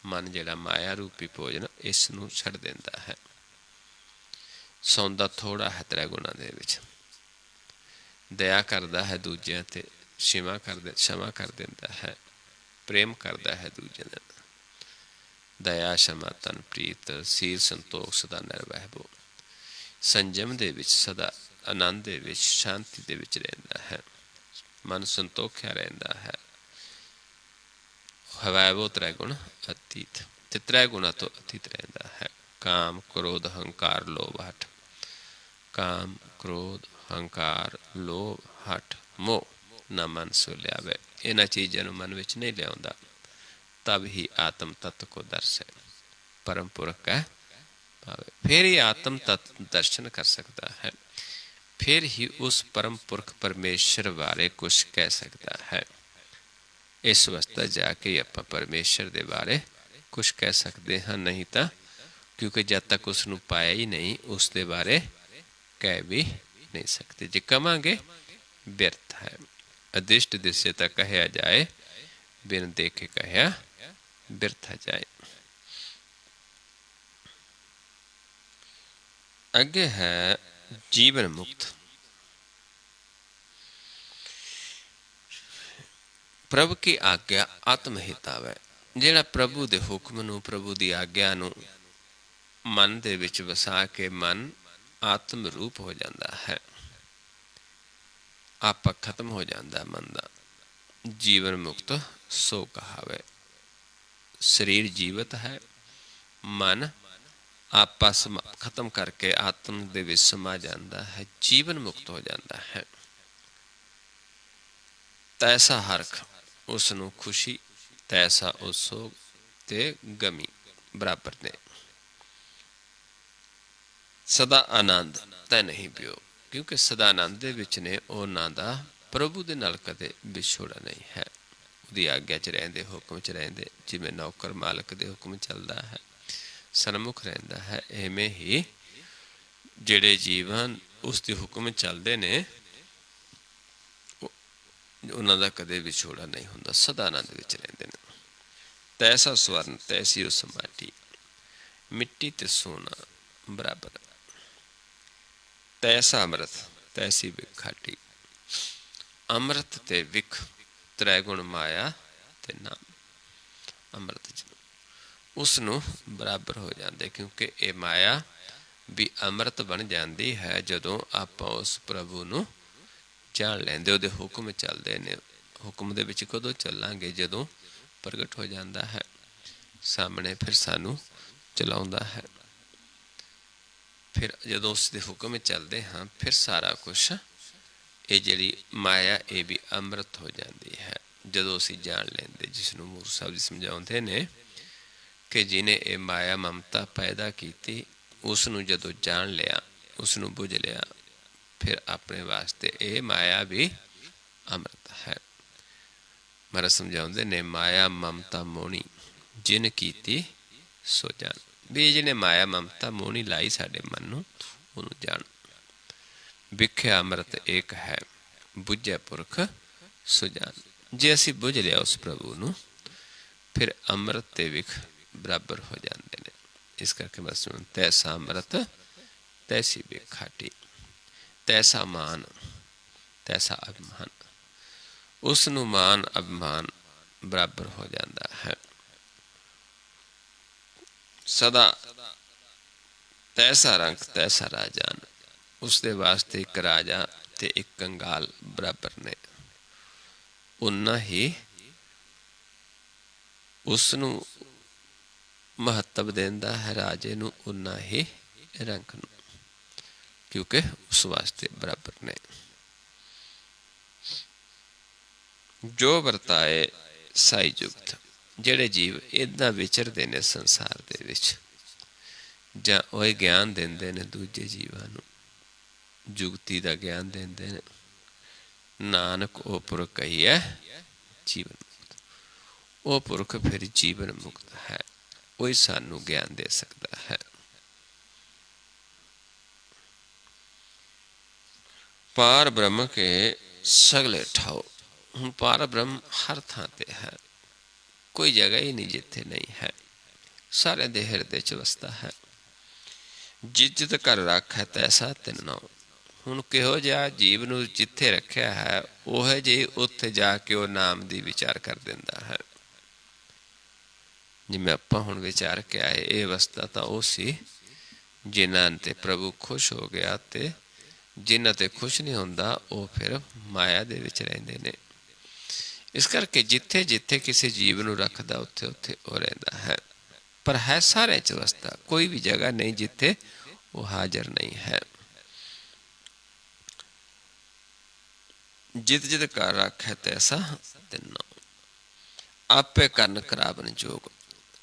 A: मन जिहड़ा माया रूपी भोजन इस नू छड्ड देंदा है। सौंदा थोड़ा है त्रै गुणा दे विच, दया करदा है दूजियां ते क्षमा कर देंदा है, ਪ੍ਰੇਮ ਕਰਦਾ ਹੈ ਦੂਜੇ ਨਾਲ। ਦਇਆ, ਸ਼ਮਾ, ਤਨ ਪ੍ਰੀਤ, ਸੀਲ, ਸੰਤੋਖ, ਸਦਾ ਨਿਰਵੈਰ। ਸੰਜਮ ਦੇ ਵਿੱਚ, ਸਦਾ ਆਨੰਦ ਦੇ ਵਿੱਚ, ਸ਼ਾਂਤੀ ਦੇ ਵਿੱਚ ਰਹਿੰਦਾ ਹੈ। ਮਨ ਸੰਤੋਖਿਆ ਰਹਿੰਦਾ ਹੈ। ਹਵੈਵੋ ਤ੍ਰੈ ਗੁਣ ਅਤੀਤ, ਤੇ ਤ੍ਰੈ ਗੁਣਾਂ ਤੋਂ ਅਤੀਤ ਰਹਿੰਦਾ ਹੈ। ਕਾਮ, ਕ੍ਰੋਧ, ਹੰਕਾਰ, ਲੋਭ, ਹਠ। ਕਾਮ, ਕ੍ਰੋਧ, ਹੰਕਾਰ, ਲੋਭ, ਹਠ, ਮੋਹ ਨਾ ਮਨ ਸੋ ਲਿਆਵੇ। ਇਹਨਾਂ ਚੀਜ਼ਾਂ ਨੂੰ ਮਨ ਵਿੱਚ ਨਹੀਂ ਲਿਆਉਂਦਾ। ਤਬ ਹੀ ਆਤਮ ਤੱਤ ਕੋ ਦਰਸੈ, ਪਰਮ ਪੁਰਖ ਕੈ ਭਾਵੇ। ਫਿਰ ਹੀ ਆਤਮ ਤੱਤ ਦਰਸ਼ਨ ਕਰ ਸਕਦਾ ਹੈ। ਫਿਰ ਹੀ ਉਸ ਪਰਮ ਪੁਰਖ ਪਰਮੇਸ਼ਰ ਬਾਰੇ ਕੁਛ ਕਹਿ ਸਕਦਾ ਹੈ। ਇਸ ਅਵਸਥਾ ਜਾ ਕੇ ਆਪਾਂ ਪਰਮੇਸ਼ਰ ਦੇ ਬਾਰੇ ਕੁਛ ਕਹਿ ਸਕਦੇ ਹਾਂ, ਨਹੀਂ ਤਾਂ ਕਿਉਂਕਿ ਜਦ ਤੱਕ ਉਸ ਨੂੰ ਪਾਇਆ ਹੀ ਨਹੀਂ, ਉਸ ਦੇ ਬਾਰੇ ਕਹਿ ਵੀ ਨਹੀਂ ਸਕਦੇ। ਜੇ ਕਵਾਂਗੇ ਬਿਰਥ ਹੈ। ਅਦਿਸ਼ਟ ਦਿਸੇ ਤਾਂ ਕਹਿਆ ਜਾਏ, ਬਿਨ ਦੇਖੇ ਕਹਿਆ ਬਿਰਥ ਜਾਏ। ਅੱਗੇ ਹੈ ਜੀਵਨ ਮੁਕਤ। ਪ੍ਰਭੂ ਕੀ ਆਗਿਆ ਆਤਮ ਹਿਤਾਵੈ। ਜਿਹੜਾ ਪ੍ਰਭੂ ਦੇ ਹੁਕਮ ਨੂੰ, ਪ੍ਰਭੂ ਦੀ ਆਗਿਆ ਨੂੰ ਮਨ ਦੇ ਵਿੱਚ ਵਸਾ ਕੇ ਮਨ ਆਤਮ ਰੂਪ ਹੋ ਜਾਂਦਾ ਹੈ। ਆਪਾ ਖਤਮ ਹੋ ਜਾਂਦਾ ਮਨ ਦਾ। ਜੀਵਨ ਮੁਕਤ ਸੋ ਕਹਾਵੇ। ਸਰੀਰ ਜੀਵਤ ਹੈ, ਮਨ ਆਪਾ ਖਤਮ ਕਰਕੇ ਆਤਮ ਦੇ ਵਿੱਚ ਸਮਾ ਜਾਂਦਾ ਹੈ, ਜੀਵਨ ਮੁਕਤ ਹੋ ਜਾਂਦਾ ਹੈ। ਤੈਸਾ ਹਰਖ, ਉਸ ਨੂੰ ਖੁਸ਼ੀ, ਤੈਸਾ ਉਹ ਸੋਗ ਤੇ ਗਮੀ ਬਰਾਬਰ ਨੇ। ਸਦਾ ਆਨੰਦ ਤੈ ਨਹੀਂ ਪਿਓ, ਕਿਉਂਕਿ ਸਦਾ ਆਨੰਦ ਦੇ ਵਿੱਚ ਨੇ। ਉਹਨਾਂ ਦਾ ਪ੍ਰਭੂ ਦੇ ਨਾਲ ਕਦੇ ਵਿਛੋੜਾ ਨਹੀਂ ਹੈ। ਉਹਦੀ ਆਗਿਆ 'ਚ ਰਹਿੰਦੇ, ਹੁਕਮ 'ਚ ਰਹਿੰਦੇ। ਜਿਵੇਂ ਨੌਕਰ ਮਾਲਕ ਦੇ ਹੁਕਮ ਚੱਲਦਾ ਹੈ, ਸਨਮੁਖ ਰਹਿੰਦਾ ਹੈ, ਇਵੇਂ ਹੀ ਜਿਹੜੇ ਜੀਵਨ ਉਸ ਦੇ ਹੁਕਮ ਚੱਲਦੇ ਨੇ, ਉਹਨਾਂ ਦਾ ਕਦੇ ਵਿਛੋੜਾ ਨਹੀਂ ਹੁੰਦਾ, ਸਦਾ ਆਨੰਦ ਵਿੱਚ ਰਹਿੰਦੇ ਨੇ। ਤੈਸਾ ਸਵਰਨ ਤੈਸੀ ਉਸ ਮਾਟੀ, ਮਿੱਟੀ ਤੇ ਸੋਨਾ ਬਰਾਬਰ। ਤੈਸਾ ਅੰਮ੍ਰਿਤ ਤੈਸੀ ਵਿਖ ਖਾਟੀ। ਅੰਮ੍ਰਿਤ ਤੇ ਵਿਖ ਤ੍ਰੈ ਗੁਣ ਮਾਇਆ ਤੇ ਨਾਮ। ਅੰਮ੍ਰਿਤ ਜੀ ਉਸ ਨੂੰ ਬਰਾਬਰ ਹੋ ਜਾਂਦੇ, ਕਿਉਂਕਿ ਇਹ ਮਾਇਆ ਵੀ ਅੰਮ੍ਰਿਤ ਬਣ ਜਾਂਦੀ ਹੈ ਜਦੋਂ ਆਪਾਂ ਉਸ ਪ੍ਰਭੂ ਨੂੰ ਜਾਣ ਲੈਂਦੇ, ਉਹਦੇ ਹੁਕਮ ਚੱਲਦੇ ਨੇ। ਹੁਕਮ ਦੇ ਵਿੱਚ ਕਦੋਂ ਚੱਲਾਂਗੇ? ਜਦੋਂ ਪ੍ਰਗਟ ਹੋ ਜਾਂਦਾ ਹੈ ਸਾਹਮਣੇ, ਫਿਰ ਸਾਨੂੰ ਚਲਾਉਂਦਾ ਹੈ। ਫਿਰ ਜਦੋਂ ਉਸ ਦੇ ਹੁਕਮ ਚੱਲਦੇ ਹਾਂ, ਫਿਰ ਸਾਰਾ ਕੁਛ, ਇਹ ਜਿਹੜੀ ਮਾਇਆ ਇਹ ਵੀ ਅੰਮ੍ਰਿਤ ਹੋ ਜਾਂਦੀ ਹੈ ਜਦੋਂ ਅਸੀਂ ਜਾਣ ਲੈਂਦੇ। ਜਿਸ ਨੂੰ ਮੂਰ ਸਾਹਿਬ ਜੀ ਸਮਝਾਉਂਦੇ ਨੇ ਕਿ ਜਿਹਨੇ ਇਹ ਮਾਇਆ ਮਮਤਾ ਪੈਦਾ ਕੀਤੀ, ਉਸ ਨੂੰ ਜਦੋਂ ਜਾਣ ਲਿਆ, ਉਸ ਨੂੰ ਬੁੱਝ ਲਿਆ, ਫਿਰ ਆਪਣੇ ਵਾਸਤੇ ਇਹ ਮਾਇਆ ਵੀ ਅੰਮ੍ਰਿਤ ਹੈ। ਮਹਾਰਾਜ ਸਮਝਾਉਂਦੇ ਨੇ, ਮਾਇਆ ਮਮਤਾ ਮੋਹਣੀ ਜਿਨ ਕੀਤੀ ਸੋ ਜਾਣ। ਵੀ ਜਿਹਨੇ ਮਾਇਆ ਮਮਤਾ ਮੋਹਣੀ ਲਾਈ ਸਾਡੇ ਮਨ ਨੂੰ, ਉਹਨੂੰ ਜਾਣ। ਵਿਖਿਆ ਅੰਮ੍ਰਿਤ ਏਕ ਹੈ, ਬੁੱਝੇ ਪੁਰਖ ਸੁਜਾਨ। ਜੇ ਅਸੀਂ ਬੁੱਝ ਲਿਆ ਉਸ ਪ੍ਰਭੂ ਨੂੰ, ਫਿਰ ਅੰਮ੍ਰਿਤ ਤੇ ਵਿਖ ਬਰਾਬਰ ਹੋ ਜਾਂਦੇ ਨੇ। ਇਸ ਕਰਕੇ ਬਸ ਤੈਸਾ ਅੰਮ੍ਰਿਤ ਤੈਸੀ ਵਿਖ ਖਾਟੀ। ਤੈਸਾ ਮਾਨ ਤੈਸਾ ਅਭਿਮਾਨ। ਉਸ ਨੂੰ ਮਾਨ ਅਭਿਮਾਨ ਬਰਾਬਰ ਹੋ ਜਾਂਦਾ ਹੈ। ਸਦਾ ਤੈਸਾ ਰੰਕ ਤੈਸਾ ਰਾਜਾਨ। ਉਸ ਦੇ ਵਾਸਤੇ ਇੱਕ ਰਾਜਾ ਤੇ ਇੱਕ ਕੰਗਾਲ ਬਰਾਬਰ ਨੇ। ਉਨਾ ਹੀ ਉਸ ਨੂੰ ਮਹੱਤਵ ਦਿੰਦਾ ਹੈ ਰਾਜੇ ਨੂੰ, ਉਨਾ ਹੀ ਰੰਕ ਨੂੰ, ਕਿਉਂਕਿ ਉਸ ਵਾਸਤੇ ਬਰਾਬਰ ਨੇ। ਜੋ ਵਰਤਾਏ ਸਾਈ ਜੁਗਤ। ਜਿਹੜੇ ਜੀਵ ਇੱਦਾਂ ਵਿਚਰਦੇ ਨੇ ਸੰਸਾਰ ਦੇ ਵਿੱਚ, ਜਾਂ ਉਹ ਗਿਆਨ ਦਿੰਦੇ ਨੇ ਦੂਜੇ ਜੀਵਾਂ ਨੂੰ, ਜੁਗਤੀ ਦਾ ਗਿਆਨ ਦਿੰਦੇ ਨੇ। ਨਾਨਕ ਉਹ ਪੁਰਖ ਕਹੀਐ ਜੀਵਨ ਮੁਕਤ। ਉਹ ਪੁਰਖ ਫਿਰ ਜੀਵਨ ਮੁਕਤ ਹੈ, ਉਹੀ ਸਾਨੂੰ ਗਿਆਨ ਦੇ ਸਕਦਾ ਹੈ। ਪਾਰ ਬ੍ਰਹਮ ਕੇ ਸਗਲੇ ਠਾਓ। ਹੁਣ ਪਾਰ ਬ੍ਰਹਮ ਹਰ ਥਾਂ ਤੇ ਹੈ, ਕੋਈ ਜਗ੍ਹਾ ਹੀ ਨਹੀਂ ਜਿੱਥੇ ਨਹੀਂ ਹੈ। ਸਾਰਿਆਂ ਦੇ ਹਿਰਦੇ 'ਚ ਵਸਦਾ ਹੈ। ਜਿੱਤ ਘਰ ਰੱਖੈ ਤੈਸਾ ਤਿਨ ਨਾਉ। ਹੁਣ ਕਿਹੋ ਜਿਹਾ ਜੀਵ ਨੂੰ ਜਿੱਥੇ ਰੱਖਿਆ ਹੈ, ਉਹ ਜਿਹੀ ਉੱਥੇ ਜਾ ਕੇ ਉਹ ਨਾਮ ਦੀ ਵਿਚਾਰ ਕਰ ਦਿੰਦਾ ਹੈ। ਜਿਵੇਂ ਆਪਾਂ ਹੁਣ ਵਿਚਾਰ ਕੇ ਆਏ, ਇਹ ਅਵਸਥਾ ਤਾਂ ਉਹ ਸੀ ਜਿਨ੍ਹਾਂ 'ਤੇ ਪ੍ਰਭੂ ਖੁਸ਼ ਹੋ ਗਿਆ, ਅਤੇ ਜਿਨ੍ਹਾਂ 'ਤੇ ਖੁਸ਼ ਨਹੀਂ ਹੁੰਦਾ ਉਹ ਫਿਰ ਮਾਇਆ ਦੇ ਵਿੱਚ ਰਹਿੰਦੇ ਨੇ। ਇਸ ਕਰਕੇ ਜਿੱਥੇ ਜਿੱਥੇ ਕਿਸੇ ਜੀਵ ਨੂੰ ਰੱਖਦਾ ਉੱਥੇ ਉੱਥੇ ਉਹ ਰਹਿੰਦਾ ਹੈ, ਪਰ ਹੈ ਸਾਰਿਆਂ 'ਚ ਅਵਸਥਾ। ਕੋਈ ਵੀ ਜਗ੍ਹਾ ਨਹੀਂ ਜਿੱਥੇ ਉਹ ਹਾਜ਼ਰ ਨਹੀਂ ਹੈ। ਜਿਤ ਜਿਤ ਘਰ ਰਾਖੈ ਤੈਸਾ ਤਿੰਨੋ, ਆਪੇ ਕਰਨ ਕਰਾਵਨ ਜੋਗ।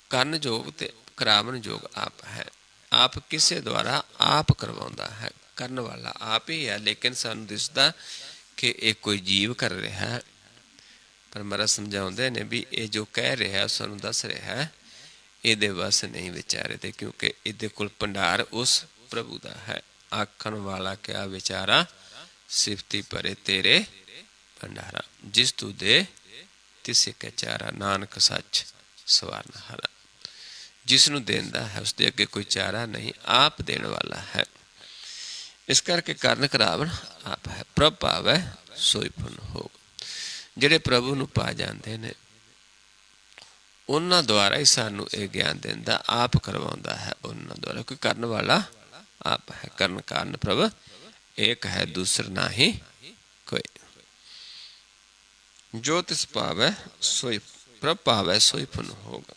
A: ਕਰਨ ਜੋਗ ਤੇ ਕਰਾਵਨ ਜੋਗ ਆਪ ਹੈ। ਆਪ ਕਿਸੇ ਦੁਆਰਾ ਆਪ ਕਰਵਾਉਂਦਾ ਹੈ, ਕਰਨ ਵਾਲਾ ਆਪ ਹੀ ਹੈ, ਲੇਕਿਨ ਸਾਨੂੰ ਦਿਸਦਾ ਕਿ ਇਹ ਕੋਈ ਜੀਵ ਕਰ ਰਿਹਾ ਹੈ। ਪਰ ਮਹਾਰਾਜ ਸਮਝਾਉਂਦੇ ਨੇ ਵੀ ਇਹ ਜੋ ਕਹਿ ਰਿਹਾ, ਸਾਨੂੰ ਦੱਸ ਰਿਹਾ, ਇਹਦੇ ਵੱਸ ਨਹੀਂ ਵਿਚਾਰੇ ਤੇ, ਕਿਉਂਕਿ ਇਹਦੇ ਕੋਲ ਭੰਡਾਰ ਉਸ ਪ੍ਰਭੂ ਦਾ ਹੈ। ਆਖਣ ਵਾਲਾ ਕਿਆ ਵਿਚਾਰਾ, ਸਿਫਤੀ ਭਰੇ ਤੇਰੇ ਭੰਡਾਰਾ। ਜਿਸ ਤੂੰ ਦੇ ਤਿਸ ਕੈ ਚਾਰਾ, ਨਾਨਕ ਸੱਚ ਸਵਾਰਨ ਹਾਰਾ। ਜਿਸ ਨੂੰ ਦੇਂਦਾ ਹੈ ਉਸਦੇ ਅੱਗੇ ਕੋਈ ਚਾਰਾ ਨਹੀਂ, ਆਪ ਦੇਣ ਵਾਲਾ ਹੈ। ਇਸ ਕਰਕੇ ਕਰਨ ਕਰਾਵਨ ਆਪ ਹੈ। ਪ੍ਰਭ ਭਾਵੈ ਸੋਈ ਪੁਨ ਹੋਗ। ਜਿਹੜੇ ਪ੍ਰਭੂ ਨੂੰ ਪਾ ਜਾਂਦੇ ਨੇ ਉਹਨਾਂ ਦੁਆਰਾ ਹੀ ਸਾਨੂੰ ਇਹ ਗਿਆਨ ਦਿੰਦਾ, ਆਪ ਕਰਵਾਉਂਦਾ ਹੈ ਉਹਨਾਂ ਦੁਆਰਾ, ਕੋਈ ਕਰਨ ਵਾਲਾ ਆਪ ਹੈ। ਕਰਨ ਕਾਰਨ ਪ੍ਰਭ ਏਕ ਹੈ, ਦੂਸਰ ਨਾਹੀ ਕੋਈ। ਜੋ ਤਿਸ ਭਾਵੈ ਸੋਈ, ਪ੍ਰਭ ਭਾਵੈ ਸੋਈ ਪੁਨ ਹੋਗ।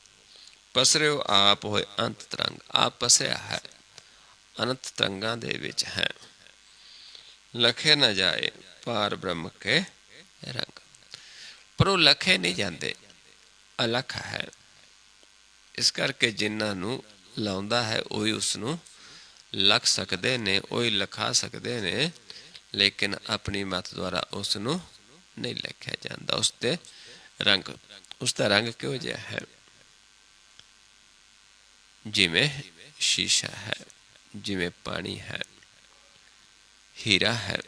A: ਪਸਰਿਓ ਆਪ ਹੋਏ ਅੰਤ ਤਰੰਗ। ਆਪ ਪਸਿਆ ਹੈ, ਅਨੰਤ ਤਰੰਗਾਂ ਦੇ ਵਿੱਚ ਹੈ। ਲਖੇ ਨਾ ਜਾਏ ਪਾਰ ਬ੍ਰਹਮ ਕੇ ਰੰਗ। ਪਰ ਉਹ ਲਖੇ ਨਹੀਂ ਜਾਂਦੇ, ਅਲਖ ਹੈ। ਇਸ ਕਰਕੇ ਜਿਨ੍ਹਾਂ ਨੂੰ ਲਾਉਂਦਾ ਹੈ ਉਹੀ ਉਸਨੂੰ ਲਖ ਸਕਦੇ ਨੇ, ਉਹੀ ਲਿਖਾ ਸਕਦੇ ਨੇ, ਲੇਕਿਨ ਆਪਣੀ ਮੱਤ ਦੁਆਰਾ ਉਸ ਨੂੰ ਨਹੀਂ ਲਿਖਿਆ ਜਾਂਦਾ। ਉਸਦੇ ਰੰਗ, ਉਸਦਾ ਰੰਗ ਕਿਹੋ ਜਿਹਾ ਹੈ? ਜਿਵੇਂ ਸ਼ੀਸ਼ਾ ਹੈ, ਜਿਵੇਂ ਪਾਣੀ ਹੈ, ਹੀਰਾ ਹੈ,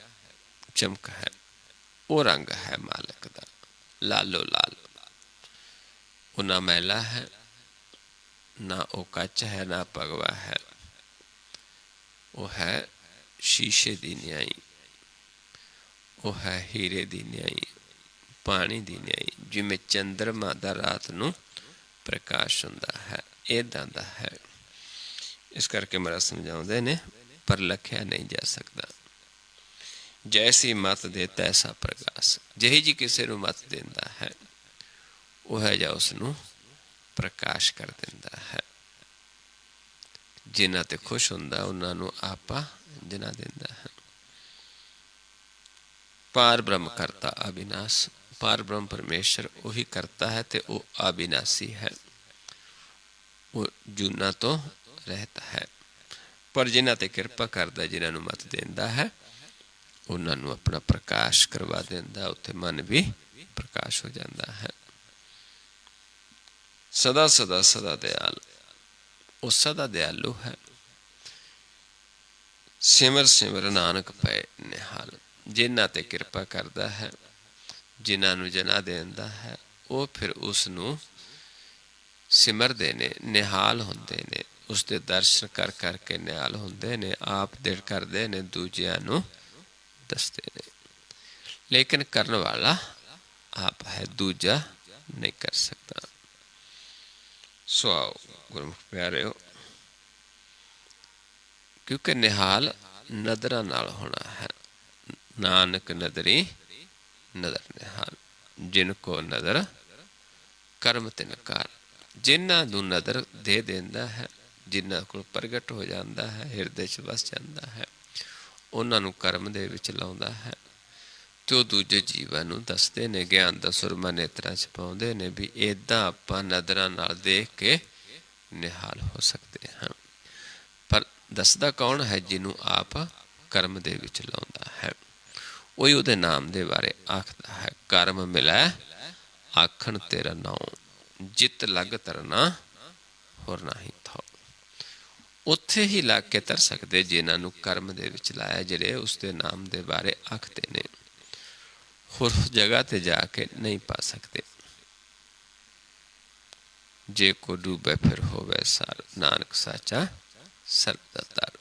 A: ਚਮਕ ਹੈ, ਉਹ ਰੰਗ ਹੈ ਮਾਲਕ ਦਾ, ਲਾਲੋ ਲਾਲ। ਉਹ ਨਾ ਮੈਲਾ ਹੈ, ਨਾ ਉਹ ਕੱਚ ਹੈ, ਨਾ ਭਗਵਾ ਹੈ। ਉਹ ਹੈ ਸ਼ੀਸ਼ੇ ਦੀ ਨਿਆਈ, ਉਹ ਹੈ ਹੀਰੇ ਦੀ ਨਿਆਈ, ਪਾਣੀ ਦੀ ਨਿਆਈ। ਜਿਵੇਂ ਚੰਦਰਮਾ ਦਾ ਰਾਤ ਨੂੰ ਪ੍ਰਕਾਸ਼ ਹੁੰਦਾ ਹੈ, ਇੱਦਾਂ ਦਾ ਹੈ। ਇਸ ਕਰਕੇ ਮਹਾਰਾਜ ਸਮਝਾਉਂਦੇ ਨੇ, ਪਰ ਲਖਿਆ ਨਹੀਂ ਜਾ ਸਕਦਾ। ਜੈਸੀ ਮੱਤ ਦੇ ਤੈਸਾ ਪ੍ਰਕਾਸ਼। ਜਿਹੀ ਜੀ ਕਿਸੇ ਨੂੰ ਮੱਤ ਦਿੰਦਾ ਹੈ, ਉਹ ਹੈ ਜਾਂ ਉਸਨੂੰ ਪ੍ਰਕਾਸ਼ ਕਰ ਦਿੰਦਾ ਹੈ। ਜਿਨ੍ਹਾਂ 'ਤੇ ਖੁਸ਼ ਹੁੰਦਾ ਉਹਨਾਂ ਨੂੰ ਆਪਾ ਜਿਨ੍ਹਾਂ ਦਿੰਦਾ ਹੈ। ਪਾਰ ਬ੍ਰਹਮ ਕਰਤਾ ਅਬਿਨਾਸ਼। ਪਾਰ ਬ੍ਰਹਮ ਪਰਮੇਸ਼ਰ ਉਹੀ ਕਰਤਾ ਹੈ ਅਤੇ ਉਹ ਅਬਿਨਾਸ਼ੀ ਹੈ, ਉਹ ਜੂਨਾਂ ਤੋਂ ਰਹਿਤ ਹੈ। ਪਰ ਜਿਨ੍ਹਾਂ 'ਤੇ ਕਿਰਪਾ ਕਰਦਾ, ਜਿਨ੍ਹਾਂ ਨੂੰ ਮੱਤ ਦਿੰਦਾ ਹੈ, ਉਹਨਾਂ ਨੂੰ ਆਪਣਾ ਪ੍ਰਕਾਸ਼ ਕਰਵਾ ਦਿੰਦਾ। ਉੱਥੇ ਮਨ ਵੀ ਪ੍ਰਕਾਸ਼ ਹੋ ਜਾਂਦਾ ਹੈ। ਸਦਾ ਸਦਾ ਸਦਾ ਦਿਆਲ। ਉਹ ਸਦਾ ਦਿਆਲੂ ਹੈ। ਸਿਮਰ ਸਿਮਰ ਨਾਨਕ ਪਏ ਨਿਹਾਲ। ਜਿਨ੍ਹਾਂ 'ਤੇ ਕਿਰਪਾ ਕਰਦਾ ਹੈ, ਜਿਨ੍ਹਾਂ ਨੂੰ ਜਨਾ ਦਿੰਦਾ ਹੈ, ਉਹ ਫਿਰ ਉਸ ਨੂੰ ਸਿਮਰਦੇ ਨੇ, ਨਿਹਾਲ ਹੁੰਦੇ ਨੇ। ਉਸਦੇ ਦਰਸ਼ਨ ਕਰ ਕਰਕੇ ਨਿਹਾਲ ਹੁੰਦੇ ਨੇ, ਆਪ ਦੇ ਕਰਦੇ ਨੇ, ਦੂਜਿਆਂ ਨੂੰ ਦੱਸਦੇ ਨੇ। ਲੇਕਿਨ ਕਰਨ ਵਾਲਾ ਆਪ ਹੈ, ਦੂਜਾ ਨਹੀਂ ਕਰ ਸਕਦਾ। ਸੋ ਆਓ ਗੁਰਮੁਖ ਪਿਆਰਿਓ, ਕਿਉਂਕਿ ਨਿਹਾਲ ਨਦਰਾਂ ਨਾਲ ਹੋਣਾ ਹੈ। ਨਾਨਕ ਨਦਰੀ ਨਦਰ ਨਿਹਾਲ। ਜਿਨ ਕੋ ਨਦਰ ਕਰਮ ਤਿਨ ਕਾਰ। ਜਿਨ੍ਹਾਂ ਨੂੰ ਨਦਰ ਦੇ ਦਿੰਦਾ ਹੈ, ਜਿਨ੍ਹਾਂ ਕੋਲ ਪ੍ਰਗਟ ਹੋ ਜਾਂਦਾ ਹੈ, ਹਿਰਦੇ 'ਚ ਵਸ ਜਾਂਦਾ ਹੈ, ਉਹਨਾਂ ਨੂੰ ਕਰਮ ਦੇ ਵਿੱਚ ਲਾਉਂਦਾ ਹੈ, ਅਤੇ ਉਹ ਦੂਜੇ ਜੀਵਾਂ ਨੂੰ ਦੱਸਦੇ ਨੇ, ਗਿਆਨ ਦਾ ਸੁਰਮਾ ਨੇਤਰਾਂ 'ਚ ਪਾਉਂਦੇ ਨੇ ਵੀ ਇੱਦਾਂ ਆਪਾਂ ਨਦਰਾਂ ਨਾਲ ਦੇਖ ਕੇ ਨਿਹਾਲ ਹੋ ਸਕਦੇ ਹਾਂ। ਪਰ ਦੱਸਦਾ ਕੌਣ ਹੈ? ਜਿਹਨੂੰ ਆਪ ਕਰਮ ਦੇ ਵਿੱਚ ਲਾਉਂਦਾ ਹੈ, ਉਹੀ ਉਹਦੇ ਨਾਮ ਦੇ ਬਾਰੇ ਆਖਦਾ ਹੈ। ਕਰਮ ਮਿਲੈ ਆਖਣ ਤੇਰਾ ਨਾਉ, ਜਿਤ ਲਗ ਤਰਨਾ ਹੋਰ ਨਾਹੀ ਥਾਉ। ਉੱਥੇ ਹੀ ਲੱਗ ਕੇ ਤਰ ਸਕਦੇ ਜਿਨ੍ਹਾਂ ਨੂੰ ਕਰਮ ਦੇ ਵਿੱਚ ਲਾਇਆ, ਜਿਹੜੇ ਉਸਦੇ ਨਾਮ ਦੇ ਬਾਰੇ ਆਖਦੇ ਨੇ। ਹੋਰ ਜਗ੍ਹਾ 'ਤੇ ਜਾ ਕੇ ਨਹੀਂ ਪਾ ਸਕਦੇ। ਜੇ ਕੋ ਡੂਬੇ ਫਿਰ ਹੋਵੇ ਸਾਰ, ਨਾਨਕ ਸਾਚਾ ਸਰਬ ਦਾ ਤਾਰ।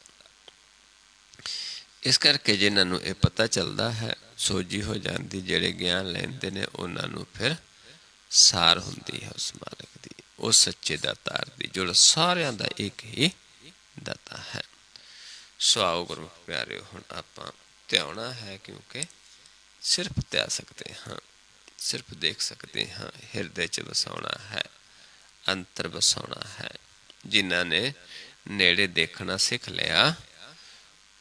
A: ਇਸ ਕਰਕੇ ਜਿਨ੍ਹਾਂ ਨੂੰ ਇਹ ਪਤਾ ਚੱਲਦਾ ਹੈ, ਸੋਝੀ ਹੋ ਜਾਂਦੀ, ਜਿਹੜੇ ਗਿਆਨ ਲੈਂਦੇ ਨੇ, ਉਹਨਾਂ ਨੂੰ ਫਿਰ ਸਾਰ ਹੁੰਦੀ ਹੈ ਉਸ ਮਾਲਕ ਦੀ, उस सच्चे दातार दी जुड़ सारियां दा एक ही दाता है। सो आओ गुरमुख प्यारिओ हुण आपां ध्याना है, क्योंकि सिर्फ ध्या सकते हाँ, सिर्फ देख सकते हाँ, हिरदे च वसाउणा है, अंतर वसाउणा है। जिन्हां ने नेड़े देखना सिख लिया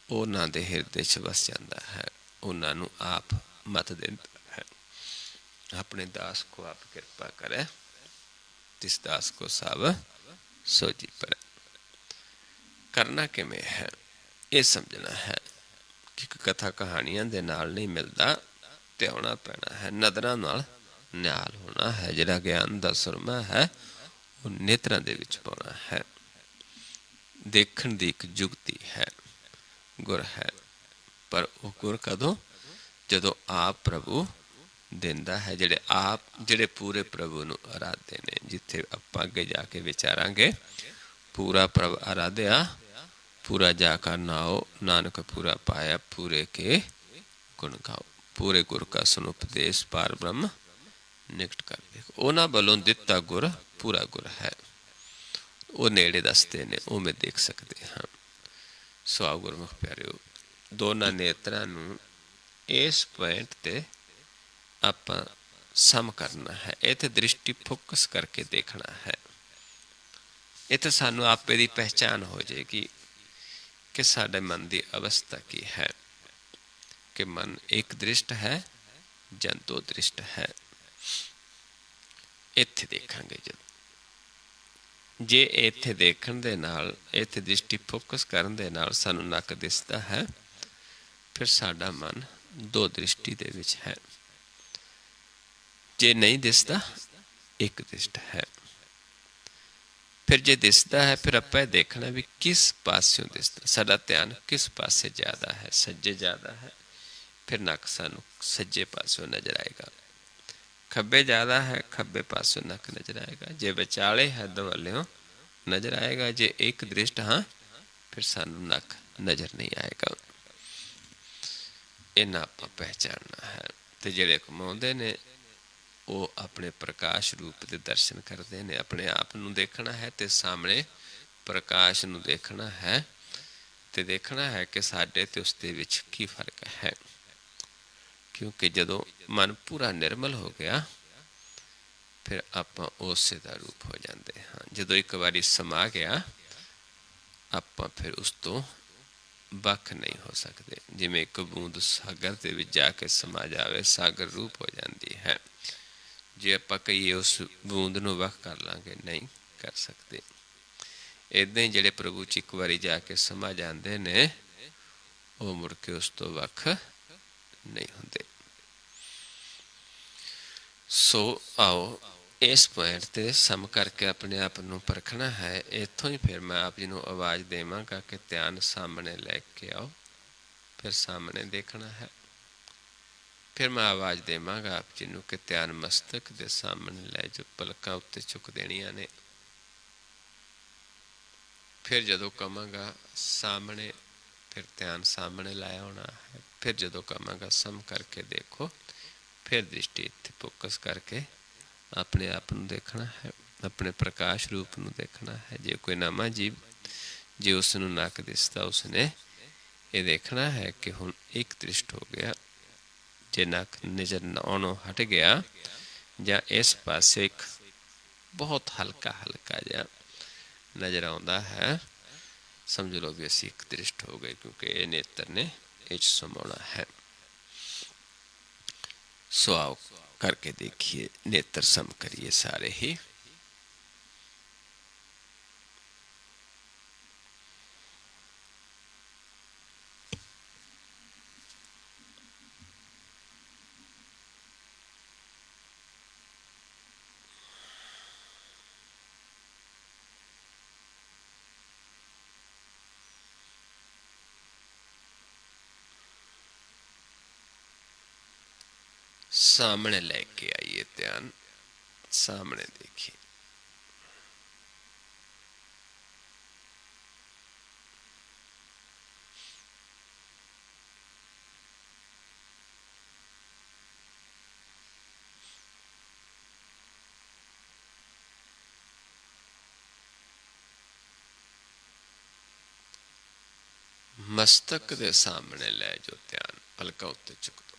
A: उन्हां दे हिरदे च वस जांदा है, उन्हां नूं आप मत देंदा है। अपने दास को आप कृपा करे, तिस दास को सब सोजी पड़े। करना किवें है ये समझना है कि कथा कहानियां दे नाल नहीं मिलता, ध्याना पैना है, नदरां नाल न्याल होना है। जिहड़ा ज्ञान दा सुरमा है वो नेत्रां दे विच पाउणा है। देखण दी एक जुगती है, गुर है, पर वो गुर कदों जदों आप प्रभु दिंदा है। जिहड़े पूरे प्रभु नूं आराधे ने, जिथे आपां अगे जाके विचारांगे, पूरा प्रभ आराध्या पूरा जाकर नाओ, नानक पूरा पाया पूरे के गुण गाओ। पूरे गुर का सुन उपदेश पार ब्रह्म निकट कर देखो। उन्हां वालों दिता गुर पूरा गुर है, वो नेड़े दसते ने, उवें देख सकते हाँ। सो आओ गुरमुख प्यारिओ, दोनों नेत्रां नूं इस पॉइंट ते आपां सम करना है। इत्थे दृष्टि फोकस करके देखना है। इत्थे सानू आपे दी पहचान हो जाएगी कि साडे मन की अवस्था की है, कि मन एक दृष्ट है ਜਾਂ दो दृष्ट है। इत्थे देखांगे जे इत्थे देखण दे नाल, इत्थे दृष्टि फोकस करन दे नाल सानू नक दिसदा है, फिर साडा मन दो दृष्टि दे विच है। जे नहीं दिसदा एक दृष्ट है। फिर जे दिसदा है, फिर आपां देखना भी किस पास्यों दिसदा, साडा ध्यान किस पासे ज़्यादा है, सज्जे ज़्यादा है, फिर नक सानू सज्जे पासों नजर आएगा। खब्बे ज़्यादा है, खब्बे पासों नक नजर आएगा। जे विचाले है दवालियों नजर आएगा। जे एक दृष्ट हाँ, फिर सानू नक नजर नहीं आएगा। इन्ना आपां पहचानना है। तो जिहड़े कमाउंदे ने वो अपने प्रकाश रूप के दर्शन करते हैं। अपने आप नूं देखना है तो सामने प्रकाश नूं देखना है, तो देखना है कि साडे ते उसदे विच की फर्क है। क्योंकि जदों मन पूरा निर्मल हो गया, फिर आपां उसे दा रूप हो जाते हाँ। जदों एक बारी समा गया, आपां फिर उस तो ਵੱਖ नहीं हो सकते। जिमें एक बूंद सागर दे विच जाके समा जाए, सागर रूप हो जाती है। जे आपां कहीए उस बूंद नूं ਵੱਖ कर लांगे, नहीं कर सकते। इदां ही जिहड़े प्रभु च एक बारी जाके समा जाते ने, वो मुड़ के उस तो ਵੱਖ नहीं होंदे। सो आओ इस पॉइंट ते सम करके अपने आप नूं परखना है। इत्थों ही फिर मैं आप जी नूं आवाज़ देवांगा कि ध्यान सामने लैके आओ, फिर सामने देखना है। फिर मैं आवाज़ देवांगा आप जी नूं कि ध्यान मस्तक दे सामने लै जो, पलकां उत्ते चुक देणियां ने। फिर जदों कहांगा सामने, फिर ध्यान सामने लाया होना है। फिर जदों कहांगा सम करके देखो, फिर दृष्टि इत्थे फोकस करके अपने आप नूं देखना है, अपने प्रकाश रूप नूं देखना है। जे कोई नवा जीव, जे उसनूं नक दिसदा, उसने ये देखना है कि हुण एक दृष्ट हो गया। जे नक नज़र आउणों हट गया, जां इस पासे एक बहुत हल्का हल्का जिहा नज़र आउंदा है, समझ लो भी असीं एक दृष्ट हो गए, क्योंकि ये नेत्र ने इच समाउणा है। सो आओ करके देखिए, नेत्र सम करिए सारे ही। सामने लेके आइए ध्यान, सामने देखिए। मस्तक दे सामने लै जो ध्यान, पलकां उत्ते चुक दो।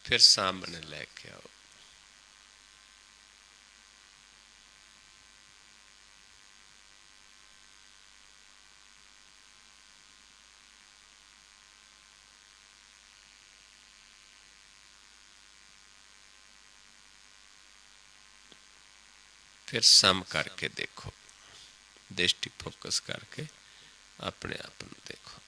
A: फिर सामने लेके आओ। फिर सम करके देखो, दृष्टि फोकस करके अपने आप को देखो।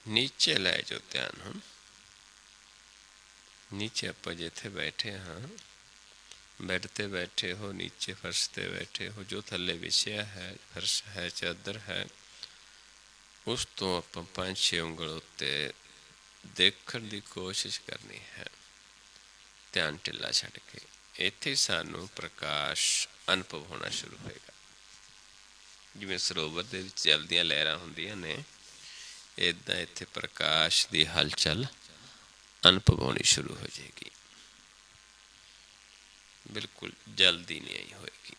A: नीचे लै जाओ ध्यान हम। नीचे आप जिथे बैठे हाँ, बेड ते बैठे हो, नीचे फर्श ते बैठे हो, जो थले विछया है, फर्श है, चादर है, उस तो आप 5-6 उंगल उत्ते देखण दी कोशिश करनी है, ध्यान ढिला छड्ड के। इत्थे सानू प्रकाश अनुभव होना शुरू होएगा। जिवें सरोवर दे विच चलदियां लहरां हुंदियां ने, इदां इत्थे प्रकाश दी हलचल अनुभव होनी शुरू हो जाएगी। बिल्कुल जल्दी नहीं आई होएगी।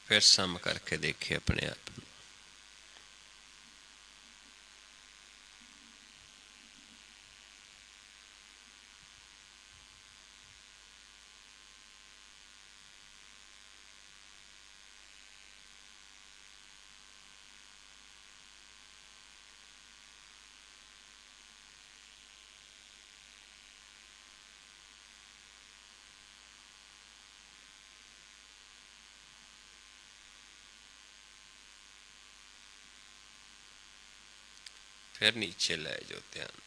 A: फिर सम करके देखिए अपने आप। फिर नीचे ले जाओ ध्यान।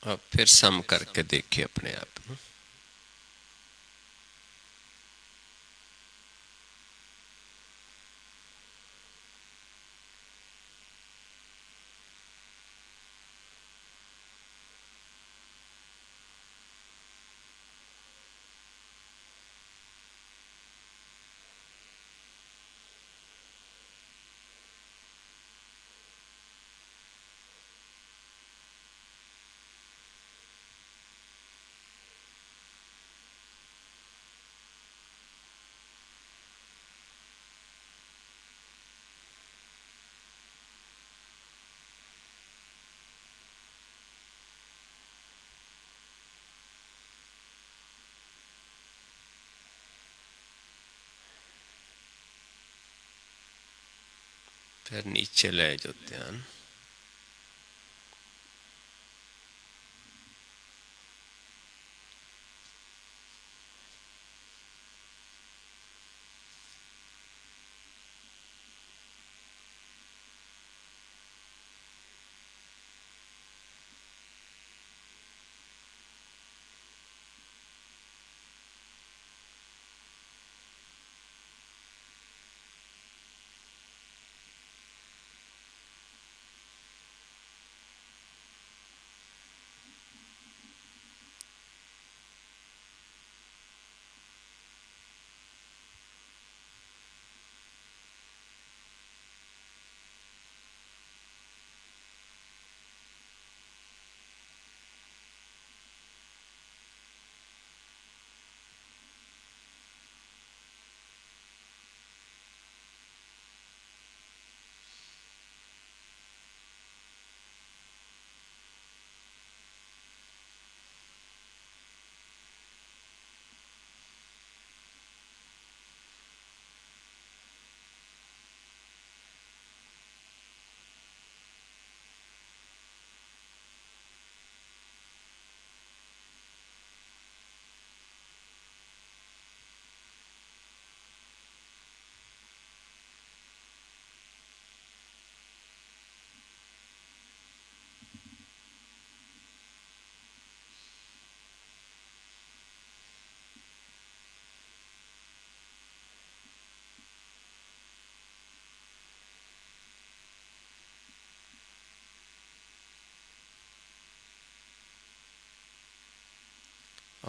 A: अब फिर सम करके देखिए अपने आप। फिर नीचे ले जाओ ध्यान।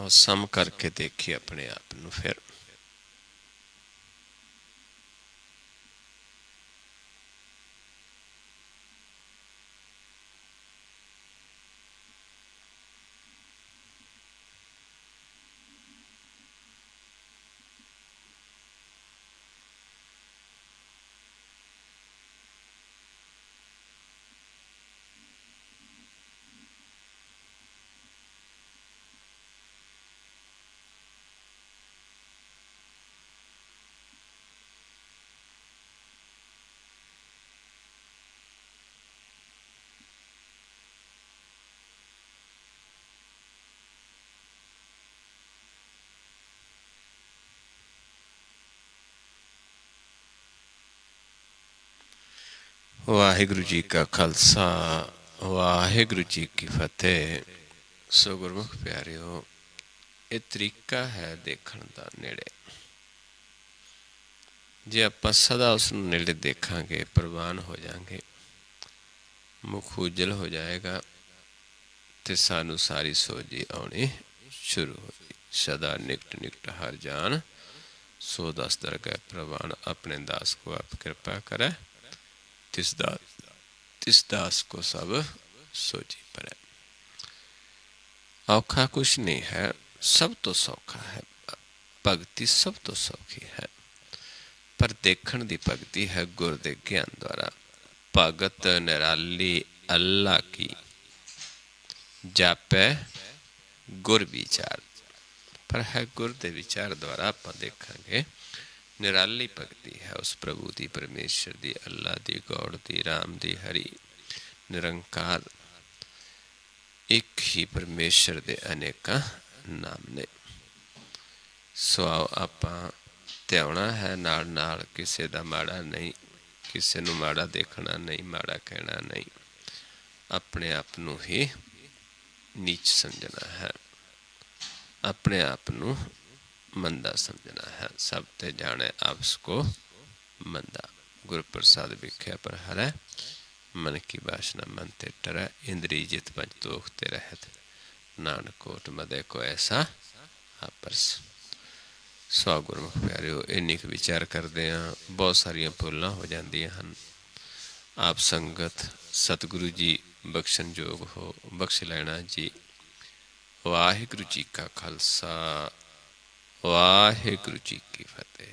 A: और सम करके देखिए अपने आप ਨੂੰ फिर वाहिगुरु जी का खालसा वाहिगुरु जी की फतेह। सो गुरमुख प्यारिओ, ये तरीका है देखण दा नेड़े। जे आपां सदा उस नेड़े देखांगे प्रवान हो जाएंगे, मुख उजल हो जाएगा ते सानू सारी सोझी आनी शुरू हो गई। सदा निकट निकट हर जान, सो दस दरगह प्रवान। अपने दास को आप कृपा करे, तिस दास को सब सोझी पड़े। औखा कुछ नहीं है, सब तो सौखा है। भगती सब तो सौखी है, पर देखण दी भगती है गुर दे ज्ञान द्वारा। भगत निराली अल्लाह की, जापै गुर विचार। पर है गुर दे विचार द्वारा आप देखांगे निराली भगती है उस प्रभु दी, परमेश्वर दी, अल्लाह दी, गौड़ दी, राम दी, हरि निरंकार एक ही परमेश्वर दे अनेका नाम ने। सो आओ आपां ध्याना है नाल नाल, किसे दा माड़ा नहीं, किसे नू माड़ा देखना नहीं, माड़ा कहना नहीं। अपने आप नू ही नीच समझना है, अपने आप नू मंदा समझना है। सब ते जाने आपस को मंदा। गुरु प्रसाद विख्या पर हरै, मन की वासना मन ते टरै। इंद्री जित पंच दोख ते रहत, नानक कोट मदे को ऐसा आपरस। सौ गुरमुख प्यारिओ, इन्नी क विचार करदे हाँ बहुत सारियां भुल्लां हो जांदियां हन। आप संगत सतगुरु जी बख्शन जोग हो, बख्श लैना जी। वाहिगुरु जी का खालसा वाहिगुरु जी की फतेह।